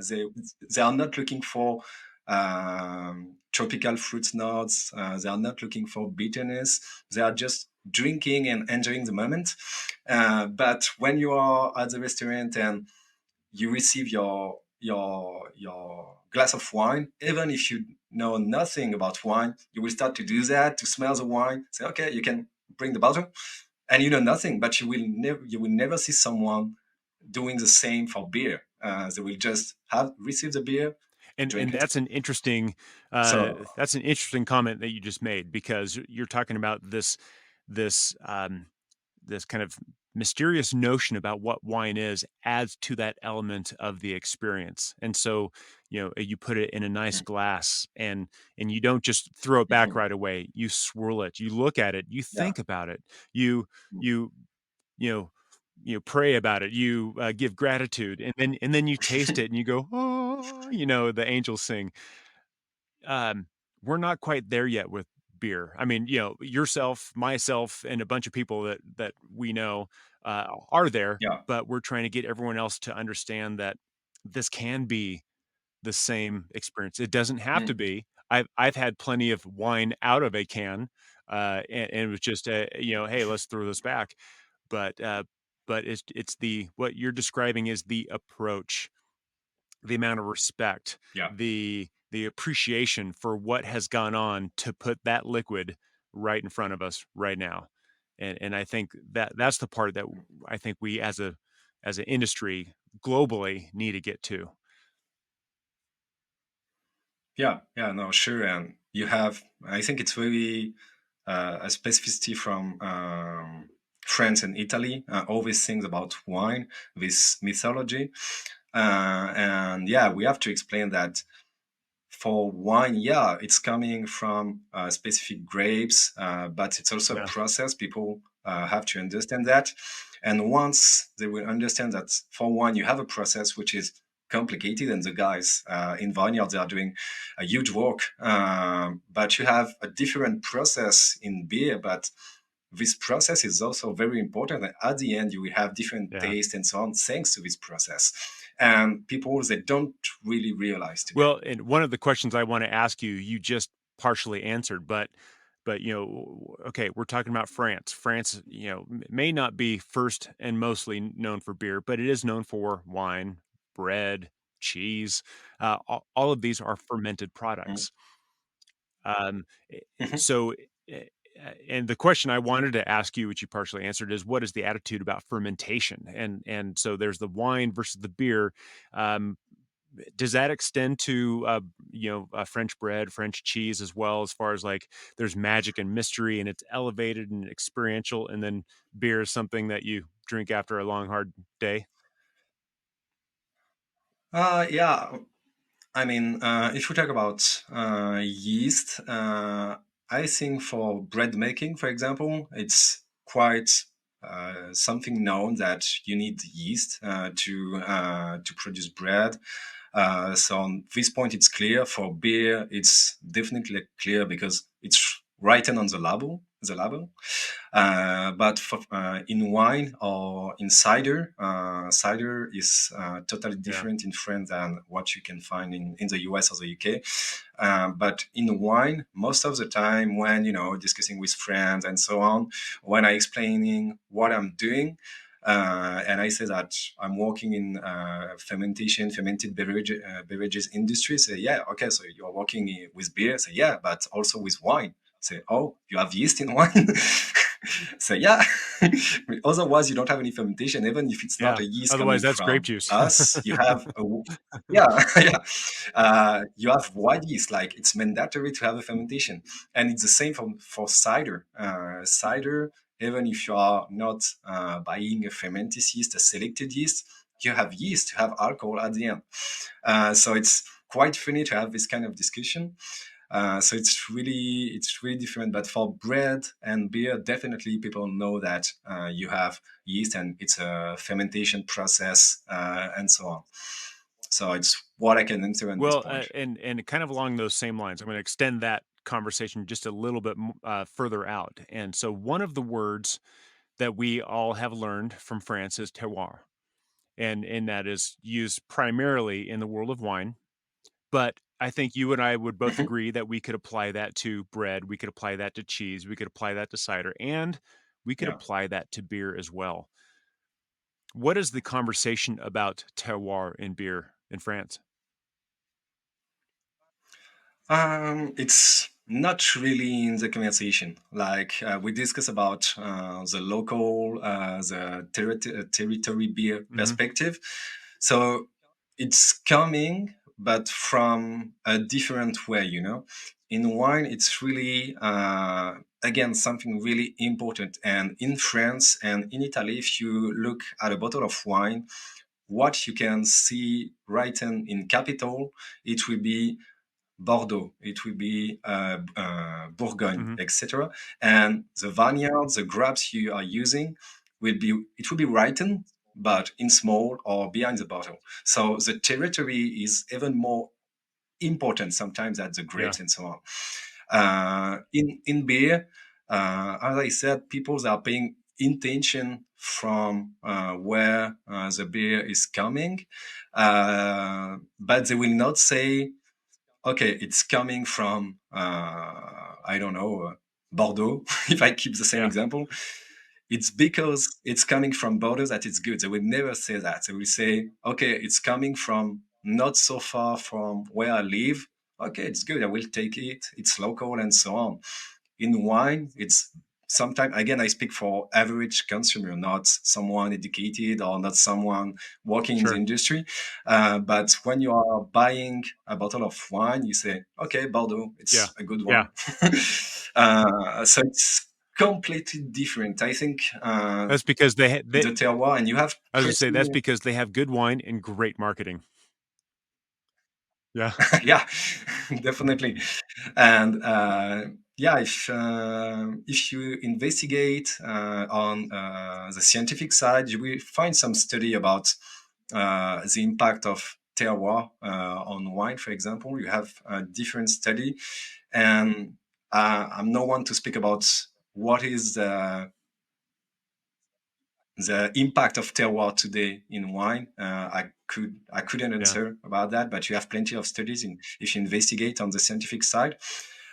They are not looking for tropical fruit notes. They are not looking for bitterness. They are just drinking and enjoying the moment. But when you are at the restaurant and you receive your glass of wine, even if you know nothing about wine, you will start to do that, to smell the wine, say, okay, you can bring the bottle, and you know nothing, but you will never see someone doing the same for beer. They will just have receive the beer, And drink it. So that's an interesting comment that you just made, because you're talking about this this kind of mysterious notion about what wine is adds to that element of the experience. And so, you put it in a nice glass, and you don't just throw it back mhm, right away. You swirl it, you look at it, you yeah, think about it, you you you know pray about it, you give gratitude, and then you taste it and you go, oh, the angels sing. um, we're not quite there yet with beer. I mean, yourself, myself, and a bunch of people that we know are there, yeah, but we're trying to get everyone else to understand that this can be the same experience. It doesn't have to mm, be. I've had plenty of wine out of a can, and it was just hey, let's throw this back. But it's the what you're describing is the approach, the amount of respect, yeah, the appreciation for what has gone on to put that liquid right in front of us right now. And I think that's the part that I think we as an industry globally need to get to. yeah, yeah. No, sure. And you have, I think it's very a specificity from France and Italy. All these things about wine, this mythology, and yeah, we have to explain that for wine, yeah, it's coming from specific grapes, but it's also a Yeah. process. People have to understand that. And once they will understand that for wine, you have a process which is complicated, and the guys in vineyards they are doing a huge work. But you have a different process in beer, but this process is also very important. And at the end, you will have different Yeah. taste and so on, thanks to this process. and people they don't really realize today. Well, and one of the questions I want to ask you, you just partially answered, but okay, we're talking about France. France, may not be first and mostly known for beer, but it is known for wine, bread, cheese. All of these are fermented Mm. products. Um, Mhm. so, and the question I wanted to ask you, which you partially answered, is what is the attitude about fermentation? And so there's the wine versus the beer. Um, does that extend to French bread, French cheese as well, as far as like there's magic and mystery and it's elevated and experiential, and then beer is something that you drink after a long hard day? Yeah, I mean, if we talk about yeast, I think for bread making, for example, it's quite something known that you need yeast to produce bread. So on this point, it's clear. For beer, it's definitely clear because it's written on the label. The label. But in wine or in cider, cider is totally Yeah. different in France than what you can find in the US or the UK. But in wine, most of the time, when discussing with friends and so on, when I explaining what I'm doing, and I say that I'm working in fermentation, fermented beverages industry. Say, yeah, okay, so you're working with beer. Say, yeah, but also with wine. Say, oh, you have yeast in wine. Say, yeah. Otherwise, you don't have any fermentation, even if it's not Yeah. a yeast Otherwise, coming that's grape from juice. us. You have yeah, yeah. You have white yeast, like it's mandatory to have a fermentation, and it's the same for cider. Cider, even if you are not buying a fermented yeast, a selected yeast, you have yeast, you have alcohol at the end. So it's quite funny to have this kind of discussion. So it's really different. But for bread and beer, definitely people know that you have yeast and it's a fermentation process and so on. So it's what I can answer at this Well, point. and kind of along those same lines, I'm going to extend that conversation just a little bit further out. And so, one of the words that we all have learned from France is terroir, and that is used primarily in the world of wine. But I think you and I would both Mhm. agree that we could apply that to bread, we could apply that to cheese, we could apply that to cider, and we could Yeah. apply that to beer as well. What is the conversation about terroir in beer in France? It's not really in the conversation. Like we discuss about the local, the territory beer Mhm. perspective. So it's coming, but from a different way. In wine, it's really, again, something really important. And in France and in Italy, if you look at a bottle of wine, what you can see written in capital, it will be Bordeaux, it will be Bourgogne, Mhm. etc. And the vineyards, the grapes you are using it will be written, but in small or behind the bottle. So the territory is even more important sometimes than the Yeah. grapes and so on. In beer, as I said, people are paying intention from where the beer is coming, but they will not say okay, it's coming from I don't know Bordeaux. If I keep the same Yeah. example, it's because it's coming from Bordeaux that it's good. They will never say that. They will say, okay, it's coming from not so far from where I live. Okay, it's good. I will take it. It's local and so on. In wine, it's sometimes again I speak for average consumer, not someone educated or not someone working in the Sure. industry. But when you are buying a bottle of wine, you say, "Okay, Bordeaux, Yeah. it's a good Yeah. one." So it's completely different. I think That's because the terroir, and you have I was gonna pretty say that's because they have good wine and great marketing. Yeah. yeah, definitely. And yeah, if you investigate on the scientific side, you will find some study about the impact of terroir on wine. For example, you have a different study, and I'm no one to speak about what is the impact of terroir today in wine. I couldn't Yeah. answer about that, but you have plenty of studies in, if you investigate on the scientific side.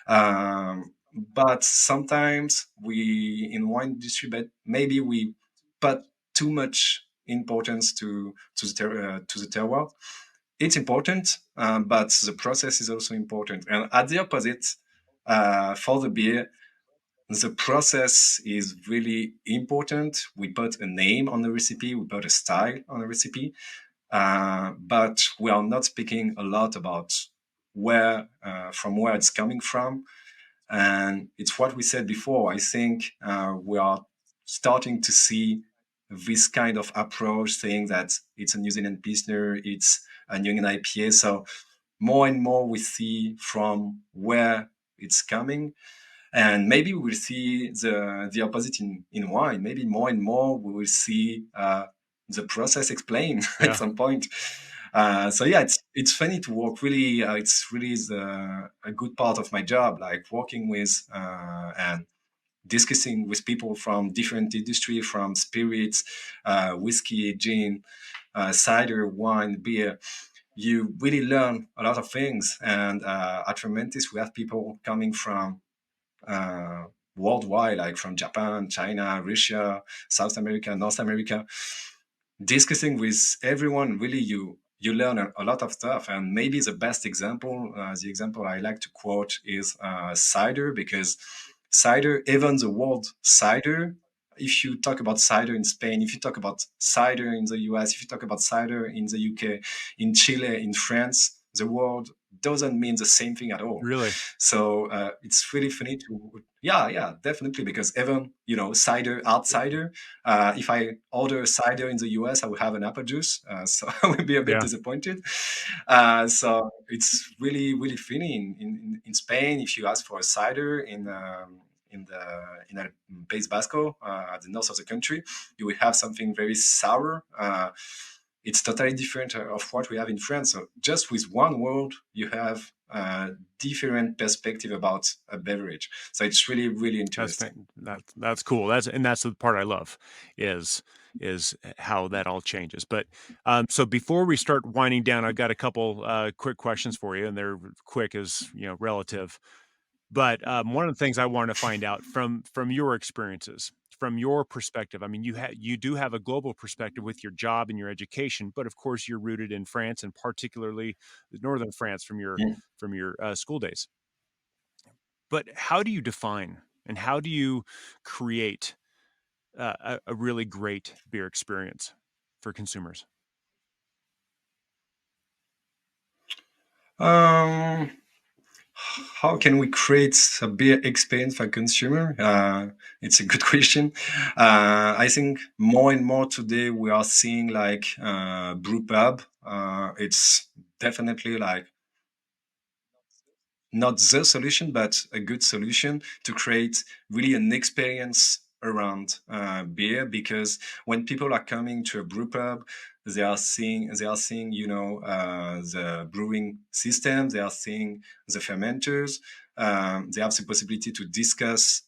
But sometimes we in wine industry, but maybe we put too much importance to the terroir. It's important, but the process is also important. And at the opposite, for the beer, the process is really important. We put a name on the recipe, we put a style on the recipe, but we are not speaking a lot about from where it's coming from. And it's what we said before. I think we are starting to see this kind of approach, saying that it's a New Zealand Pilsner, it's a New England IPA. So more and more we see from where it's coming, and maybe we will see the opposite in wine. Maybe more and more we will see the process explained at Yeah. some point. So yeah, it's funny to work. Really, it's really a good part of my job, like working with and discussing with people from different industry, from spirits, whiskey, gin, cider, wine, beer. You really learn a lot of things. And at Fermentis, we have people coming from uh, worldwide, like from Japan, China, Russia, South America, North America, discussing with everyone. Really, you learn a lot of stuff. And maybe the best example, the example I like to quote is cider, because cider, even the word cider, if you talk about cider in Spain, if you talk about cider in the US, if you talk about cider in the UK, in Chile, in France, the word doesn't mean the same thing at all. Really. So it's really funny to, yeah, yeah, definitely, because even, cider, outsider, if I order cider in the US, I will have an apple juice. So I will be a bit Yeah. disappointed. So it's really, really funny in Spain. If you ask for a cider in El País Vasco, at the north of the country, you will have something very sour. It's totally different of what we have in France. So just with one word, you have different perspective about a beverage. So it's really, really interesting. That's cool. That's the part I love is how that all changes. But so before we start winding down, I've got a couple quick questions for you, and they're quick as relative. But one of the things I want to find out from your experiences, from your perspective. I mean, you do have a global perspective with your job and your education, but of course you're rooted in France, and particularly northern France from your school days. But how do you define and how do you create a really great beer experience for consumers? Um, how can we create a beer experience for consumer? It's a good question. I think more and more today we are seeing like brew pub. It's definitely like not the solution, but a good solution to create really an experience around beer. Because when people are coming to a brew pub, they are seeing the brewing system, they are seeing the fermenters, they have the possibility to discuss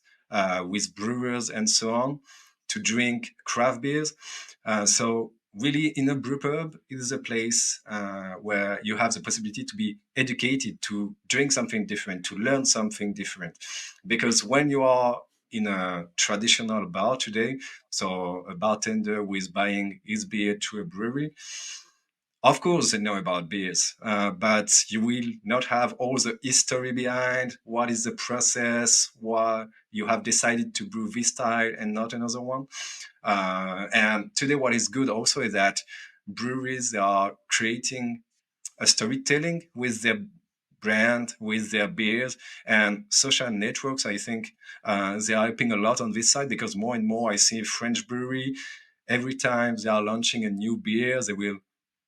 with brewers and so on, to drink craft beers. So really, in a brew pub is a place where you have the possibility to be educated, to drink something different, to learn something different. Because when you are in a traditional bar today, so a bartender who is buying his beer to a brewery, of course, they know about beers, but you will not have all the history behind what is the process, why you have decided to brew this style and not another one. And today, what is good also is that breweries, they are creating a storytelling with their brand, with their beers, and social networks. I think they are helping a lot on this side, because more and more I see French brewery, every time they are launching a new beer, they will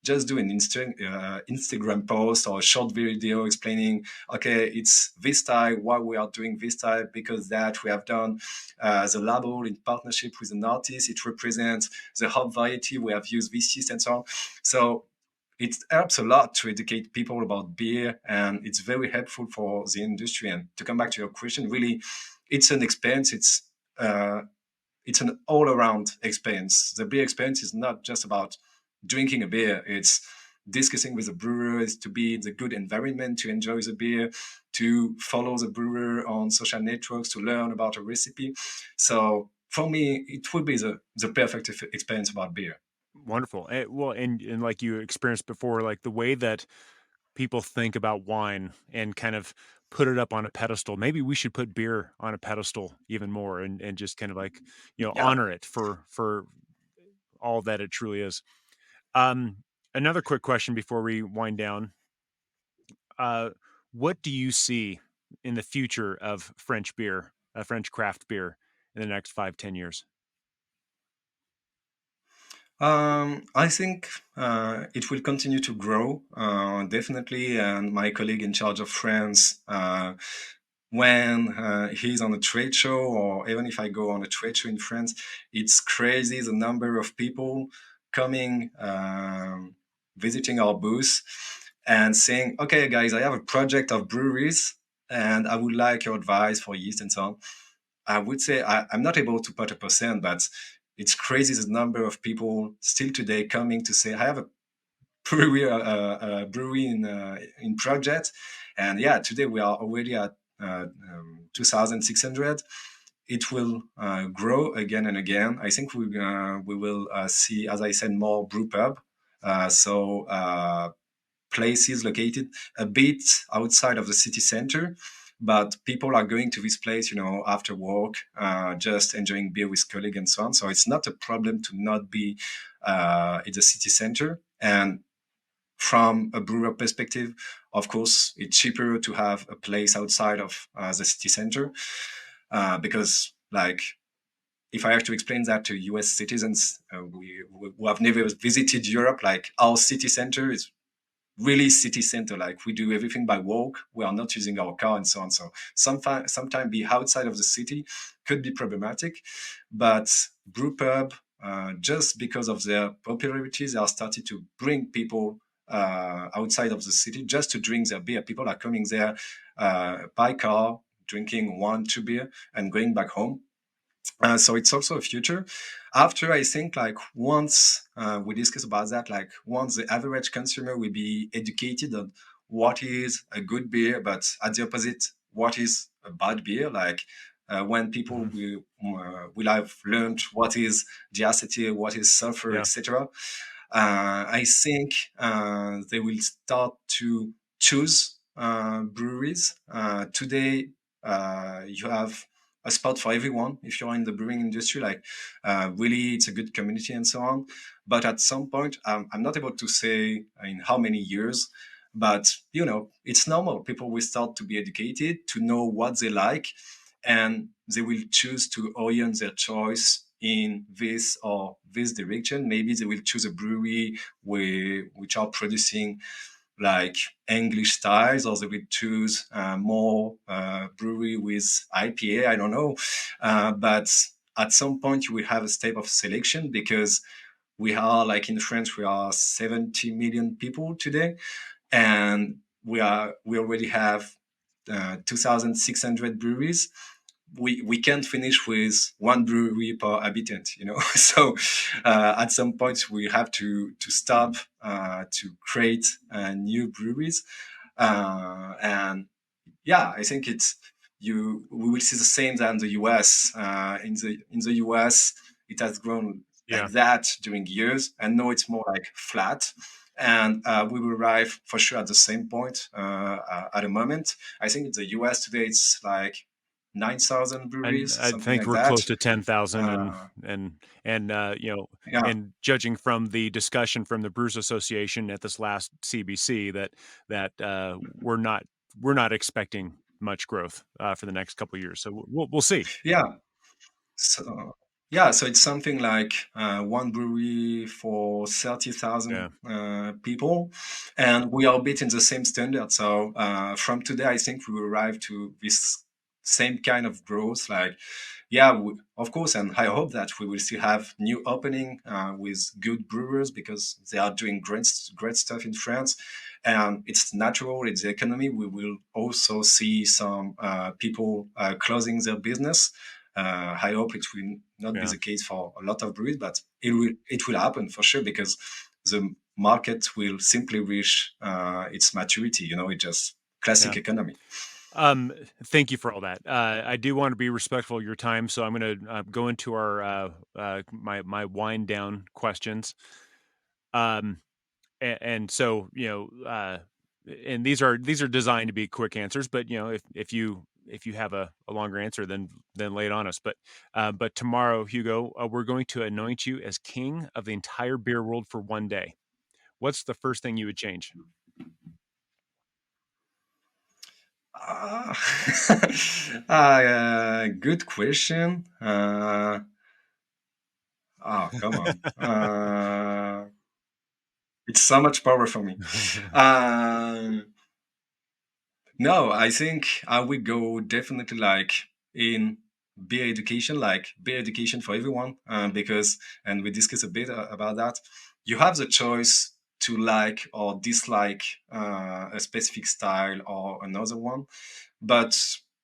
just do an Instagram post or a short video explaining, okay, it's this type, why we are doing this type, because that we have done the label in partnership with an artist. It represents the hop variety. We have used this yeast and so on. So it helps a lot to educate people about beer, and it's very helpful for the industry. And to come back to your question, really, it's an experience. Uh, it's an all-around experience. The beer experience is not just about drinking a beer. It's discussing with the brewers, to be in the good environment, to enjoy the beer, to follow the brewer on social networks, to learn about a recipe. So for me, it would be the perfect experience about beer. Wonderful. Well, and like you experienced before, like the way that people think about wine and kind of put it up on a pedestal. Maybe we should put beer on a pedestal even more, and just kind of like, Yeah. honor it for all that it truly is. Um, Another quick question before we wind down. Uh, what do you see in the future of French beer, French craft beer, in the next 5, 10 years? I think it will continue to grow, definitely. And my colleague in charge of France, when he's on a trade show, or even if I go on a trade show in France, it's crazy the number of people coming, visiting our booth and saying, okay, guys, I have a project of breweries and I would like your advice for yeast and so on. I would say I'm not able to put a percent, but it's crazy the number of people still today coming to say, I have a brewery in project. And yeah, today we are already at 2,600. It will grow again and again. I think we will see, as I said, more brew pub. Places located a bit outside of the city center, but people are going to this place, after work, just enjoying beer with colleagues and so on. So it's not a problem to not be in the city center. And from a brewer perspective, of course, it's cheaper to have a place outside of the city center, because, like, if I have to explain that to US citizens who have never visited Europe, like, our city center is really city center. Like, we do everything by walk. We are not using our car and so on. So sometimes be outside of the city could be problematic. But brewpub, just because of their popularity, they are starting to bring people outside of the city just to drink their beer. People are coming there by car, drinking 1, 2 beer and going back home. So it's also a future. After, I think, like, once we discuss about that, like, once the average consumer will be educated on what is a good beer, but at the opposite, what is a bad beer, like, when people Mhm. will have learned what is diacetyl, what is sulfur, Yeah. etc. I think they will start to choose breweries. Today, you have a spot for everyone if you're in the brewing industry. Like, really, it's a good community and so on. But at some point, I'm not able to say in how many years, but it's normal. People will start to be educated, to know what they like, and they will choose to orient their choice in this or this direction. Maybe they will choose a brewery which are producing, like, English styles, or they will choose more brewery with IPA. I don't know, but at some point you will have a step of selection, because we are, like, in France, we are 70 million people today, and we already have 2,600 breweries. We can't finish with one brewery per habitant. So at some point we have to stop to create new breweries, and yeah, I think we will see the same than the US. In the US, it has grown like Yeah. that during years, and now it's more like flat. And we will arrive for sure at the same point at a moment. I think in the US today it's like 9,000 And breweries, I something think like we're that. close to 10,000, Uh, and yeah, and judging from the discussion from the Brewers Association at this last CBC, that we're not expecting much growth for the next couple of years. So we'll see. yeah. So yeah, so it's something like one brewery for 30,000 Yeah. people, and we are a bit in the same standard. So from today, I think we will arrive to this same kind of growth. Like, yeah, of course, and I hope that we will still have new opening with good brewers, because they are doing great stuff in France. And it's natural, it's the economy. We will also see some people closing their business, I hope it will not be Yeah. the case for a lot of breweries, but it will happen for sure because the market will simply reach its maturity. It's just classic Yeah. economy. Um, Thank you for all that. I do want to be respectful of your time, so I'm going to go into our my wind down questions. Um, and so and these are designed to be quick answers, but if you have a longer answer, then lay it on us. But tomorrow, Hugo, we're going to anoint you as king of the entire beer world for one day. What's the first thing you would change? Uh, good question. Oh, come on. It's so much power for me. Um, no, I think I would go definitely like in beer education for everyone, because, and we discussed a bit about that. You have the choice to like or dislike a specific style or another one, but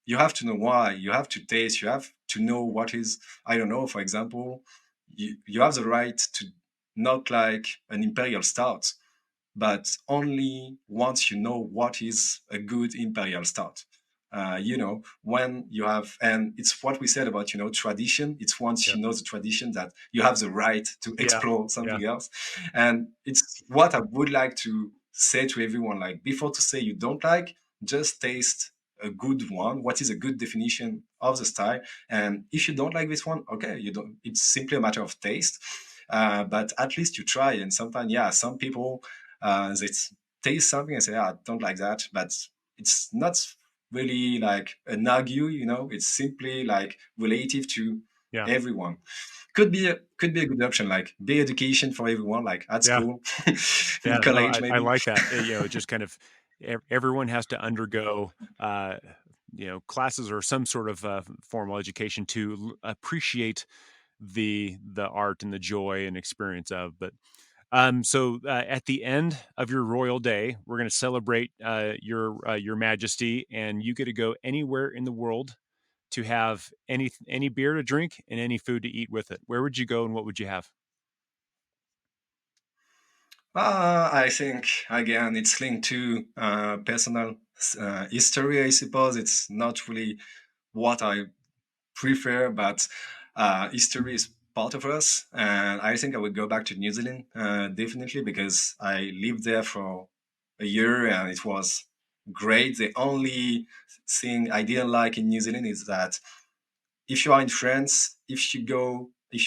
you have to know why. You have to taste. You have to know what is. I don't know. For example, you have the right to not like an imperial stout, but only once you know what is a good imperial stout. When you have, and it's what we said about, tradition. It's once Yeah. you know the tradition that you have the right to Yeah. explore Yeah. something else. And it's what I would like to say to everyone, like, before to say you don't like, just taste a good one. What is a good definition of the style? And if you don't like this one, okay, you don't, it's simply a matter of taste. But at least you try. And sometimes, yeah, some people, they taste something and say, I don't like that, but it's not really like an argue, it's simply like relative to Yeah. everyone. Could be a good option, like be education for everyone, like at Yeah. school, in Yeah, no, college I maybe. like that. Just kind of everyone has to undergo, classes or some sort of formal education to appreciate the art and the joy and experience of. But so at the end of your royal day, we're going to celebrate your Majesty, and you get to go anywhere in the world to have any beer to drink and any food to eat with it. Where would you go, and what would you have? I think again it's linked to personal history. I suppose it's not really what I prefer, but history is part of us. And I think I would go back to New Zealand, definitely, because I lived there for a year and it was great. The only thing I didn't like in New Zealand is that if you are in France, if you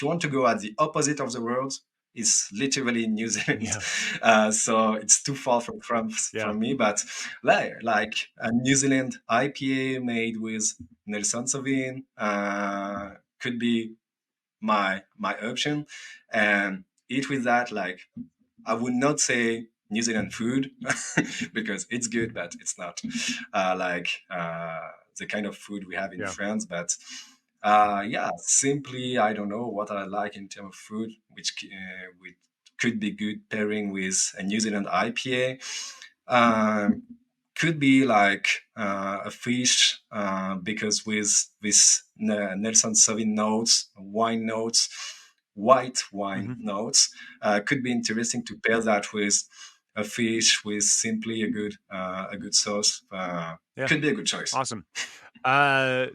want to go at the opposite of the world, it's literally in New Zealand. Yeah. So it's too far from France Yeah. from me. But like a New Zealand IPA made with Nelson Sauvin could be my option, and eat with that. Like, I would not say New Zealand food because it's good, but it's not like the kind of food we have in Yeah. France. But yeah, simply I don't know what I like in terms of food, which could be good pairing with a New Zealand IPA. Um, could be like a fish, because with this Nelson Sauvin notes, wine notes, white wine Hmm. notes, could be interesting to pair that with a fish with simply a good sauce. Yeah. Could be a good choice. Awesome.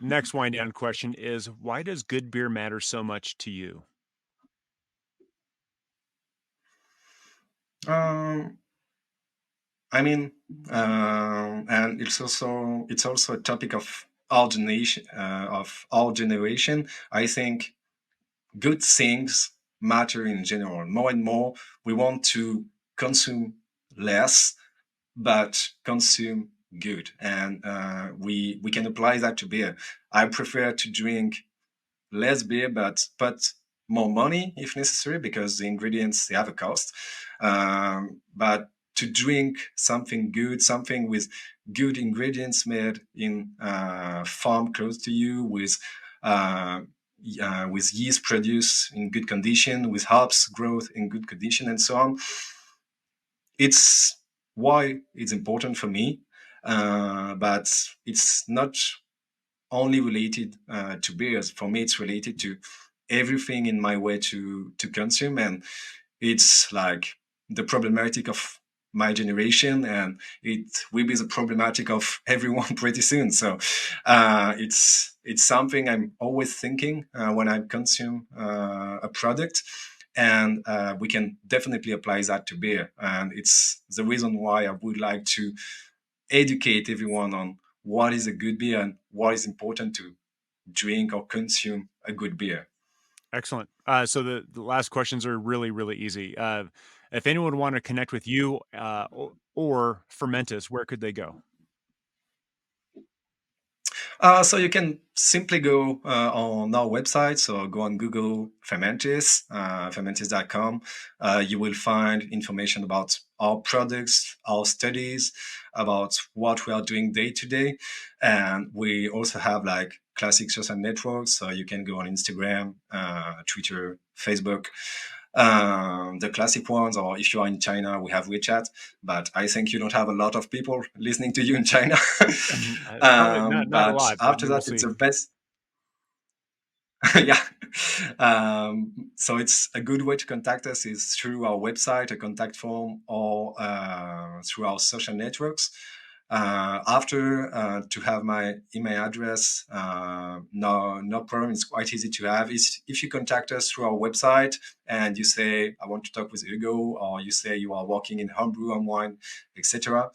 Next wind down question is, why does good beer matter so much to you? Um, I mean, and it's also a topic of our generation. I think good things matter in general. More and more, we want to consume less, but consume good, and we can apply that to beer. I prefer to drink less beer, but put more money if necessary, because the ingredients, they have a cost. But to drink something good, something with good ingredients made in farm close to you, uh, with yeast produced in good condition, with hops growth in good condition, and so on. It's why it's important for me, but it's not only related to beers. For me, it's related to everything in my way to consume, and it's like the problematic of my generation, and it will be the problematic of everyone pretty soon. So it's something I'm always thinking when I consume a product, and we can definitely apply that to beer. And it's the reason why I would like to educate everyone on what is a good beer and what is important to drink or consume a good beer. Excellent. So the last questions are really, really easy. If anyone would want to connect with you or Fermentus, where could they go? So you can simply go on our website. So go on Google Fermentis, fermentis.com. You will find information about our products, our studies, about what we are doing day to day. And we also have like classic social networks. So you can go on Instagram, Twitter, Facebook. The classic ones, or if you are in China, we have WeChat, but I think you don't have a lot of people listening to you in China. Probably not a But lot, but after we'll that, it's see. the best. Yeah. So it's a good way to contact us is through our website, a contact form, or through our social networks. After to have my email address, no problem. It's quite easy to have. If you contact us through our website and you say I want to talk with Hugo, or you say you are working in homebrew and wine, etc.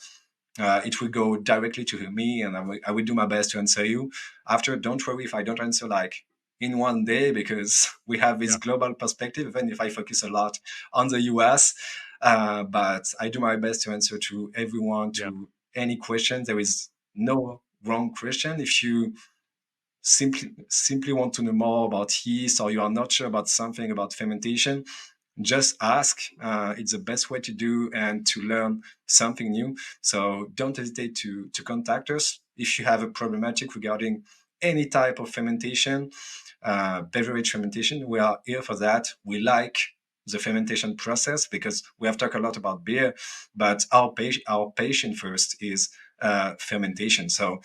It will go directly to me, and I will do my best to answer you. After, don't worry if I don't answer like in one day, because we have this Yeah. global perspective, even if I focus a lot on the US. But I do my best to answer to everyone, Yeah. to any question. There is no wrong question. If you simply want to know more about yeast, or you are not sure about something about fermentation, just ask. It's the best way to do and to learn something new. So don't hesitate to contact us if you have a problematic regarding any type of fermentation, beverage fermentation. We are here for that. We like the fermentation process because we have talked a lot about beer, but our passion first is fermentation. So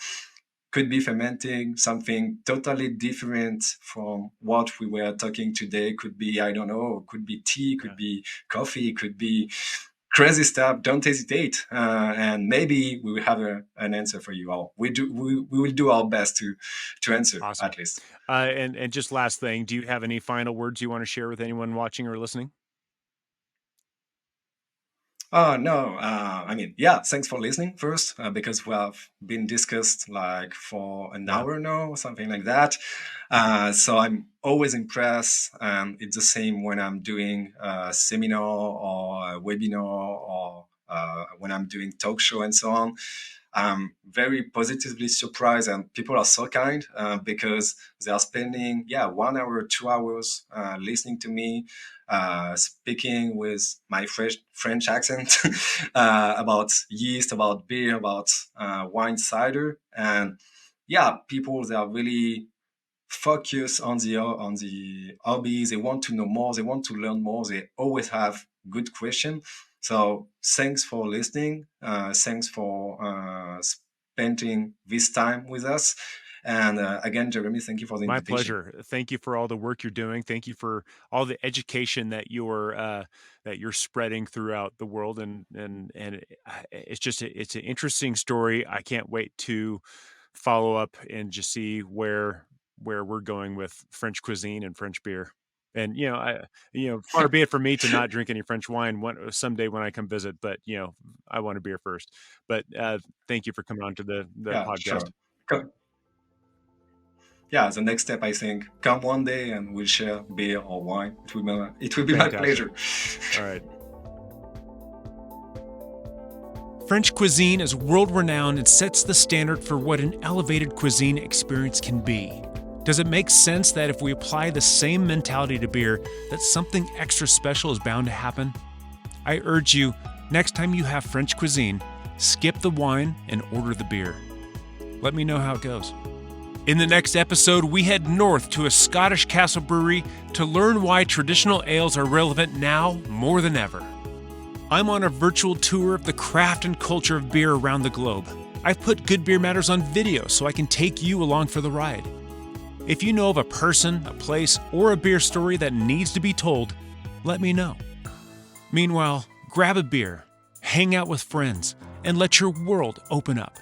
could be fermenting something totally different from what we were talking today. Could be, I don't know, could be tea, could Yeah. be coffee, could be crazy stuff. Don't hesitate, and maybe we will have an answer for you all. We will do our best to answer, Awesome. at least. And just last thing, do you have any final words you want to share with anyone watching or listening? Oh no, I mean, yeah, thanks for listening first, because we have been discussed like for an Yeah. hour now, or something like that. So I'm always impressed, and it's the same when I'm doing a seminar or a webinar, or when I'm doing talk show and so on. I'm very positively surprised, and people are so kind, because they are spending 1 hour, 2 hours listening to me, speaking with my French accent about yeast, about beer, about wine, cider, and people, they are really focused on the hobbies. They want to know more. They want to learn more. They always have good questions. So thanks for listening. Thanks for spending this time with us. And again, Jeremy, thank you for the My invitation. pleasure. Thank you for all the work you're doing. Thank you for all the education that you're spreading throughout the world, it's just it's an interesting story. I can't wait to follow up and just see where we're going with French cuisine and French beer. And far be it from me to not drink any French wine someday when I come visit, but I want a beer first. But thank you for coming on to the Yeah, podcast. sure. The next step, I think, come one day and we'll share beer or wine. It will be my Fantastic. pleasure. All right. French cuisine is world renowned and sets the standard for what an elevated cuisine experience can be. Does it make sense that if we apply the same mentality to beer, that something extra special is bound to happen? I urge you, next time you have French cuisine, skip the wine and order the beer. Let me know how it goes. In the next episode, we head north to a Scottish castle brewery to learn why traditional ales are relevant now more than ever. I'm on a virtual tour of the craft and culture of beer around the globe. I've put Good Beer Matters on video so I can take you along for the ride. If you know of a person, a place, or a beer story that needs to be told, let me know. Meanwhile, grab a beer, hang out with friends, and let your world open up.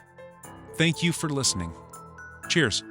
Thank you for listening. Cheers.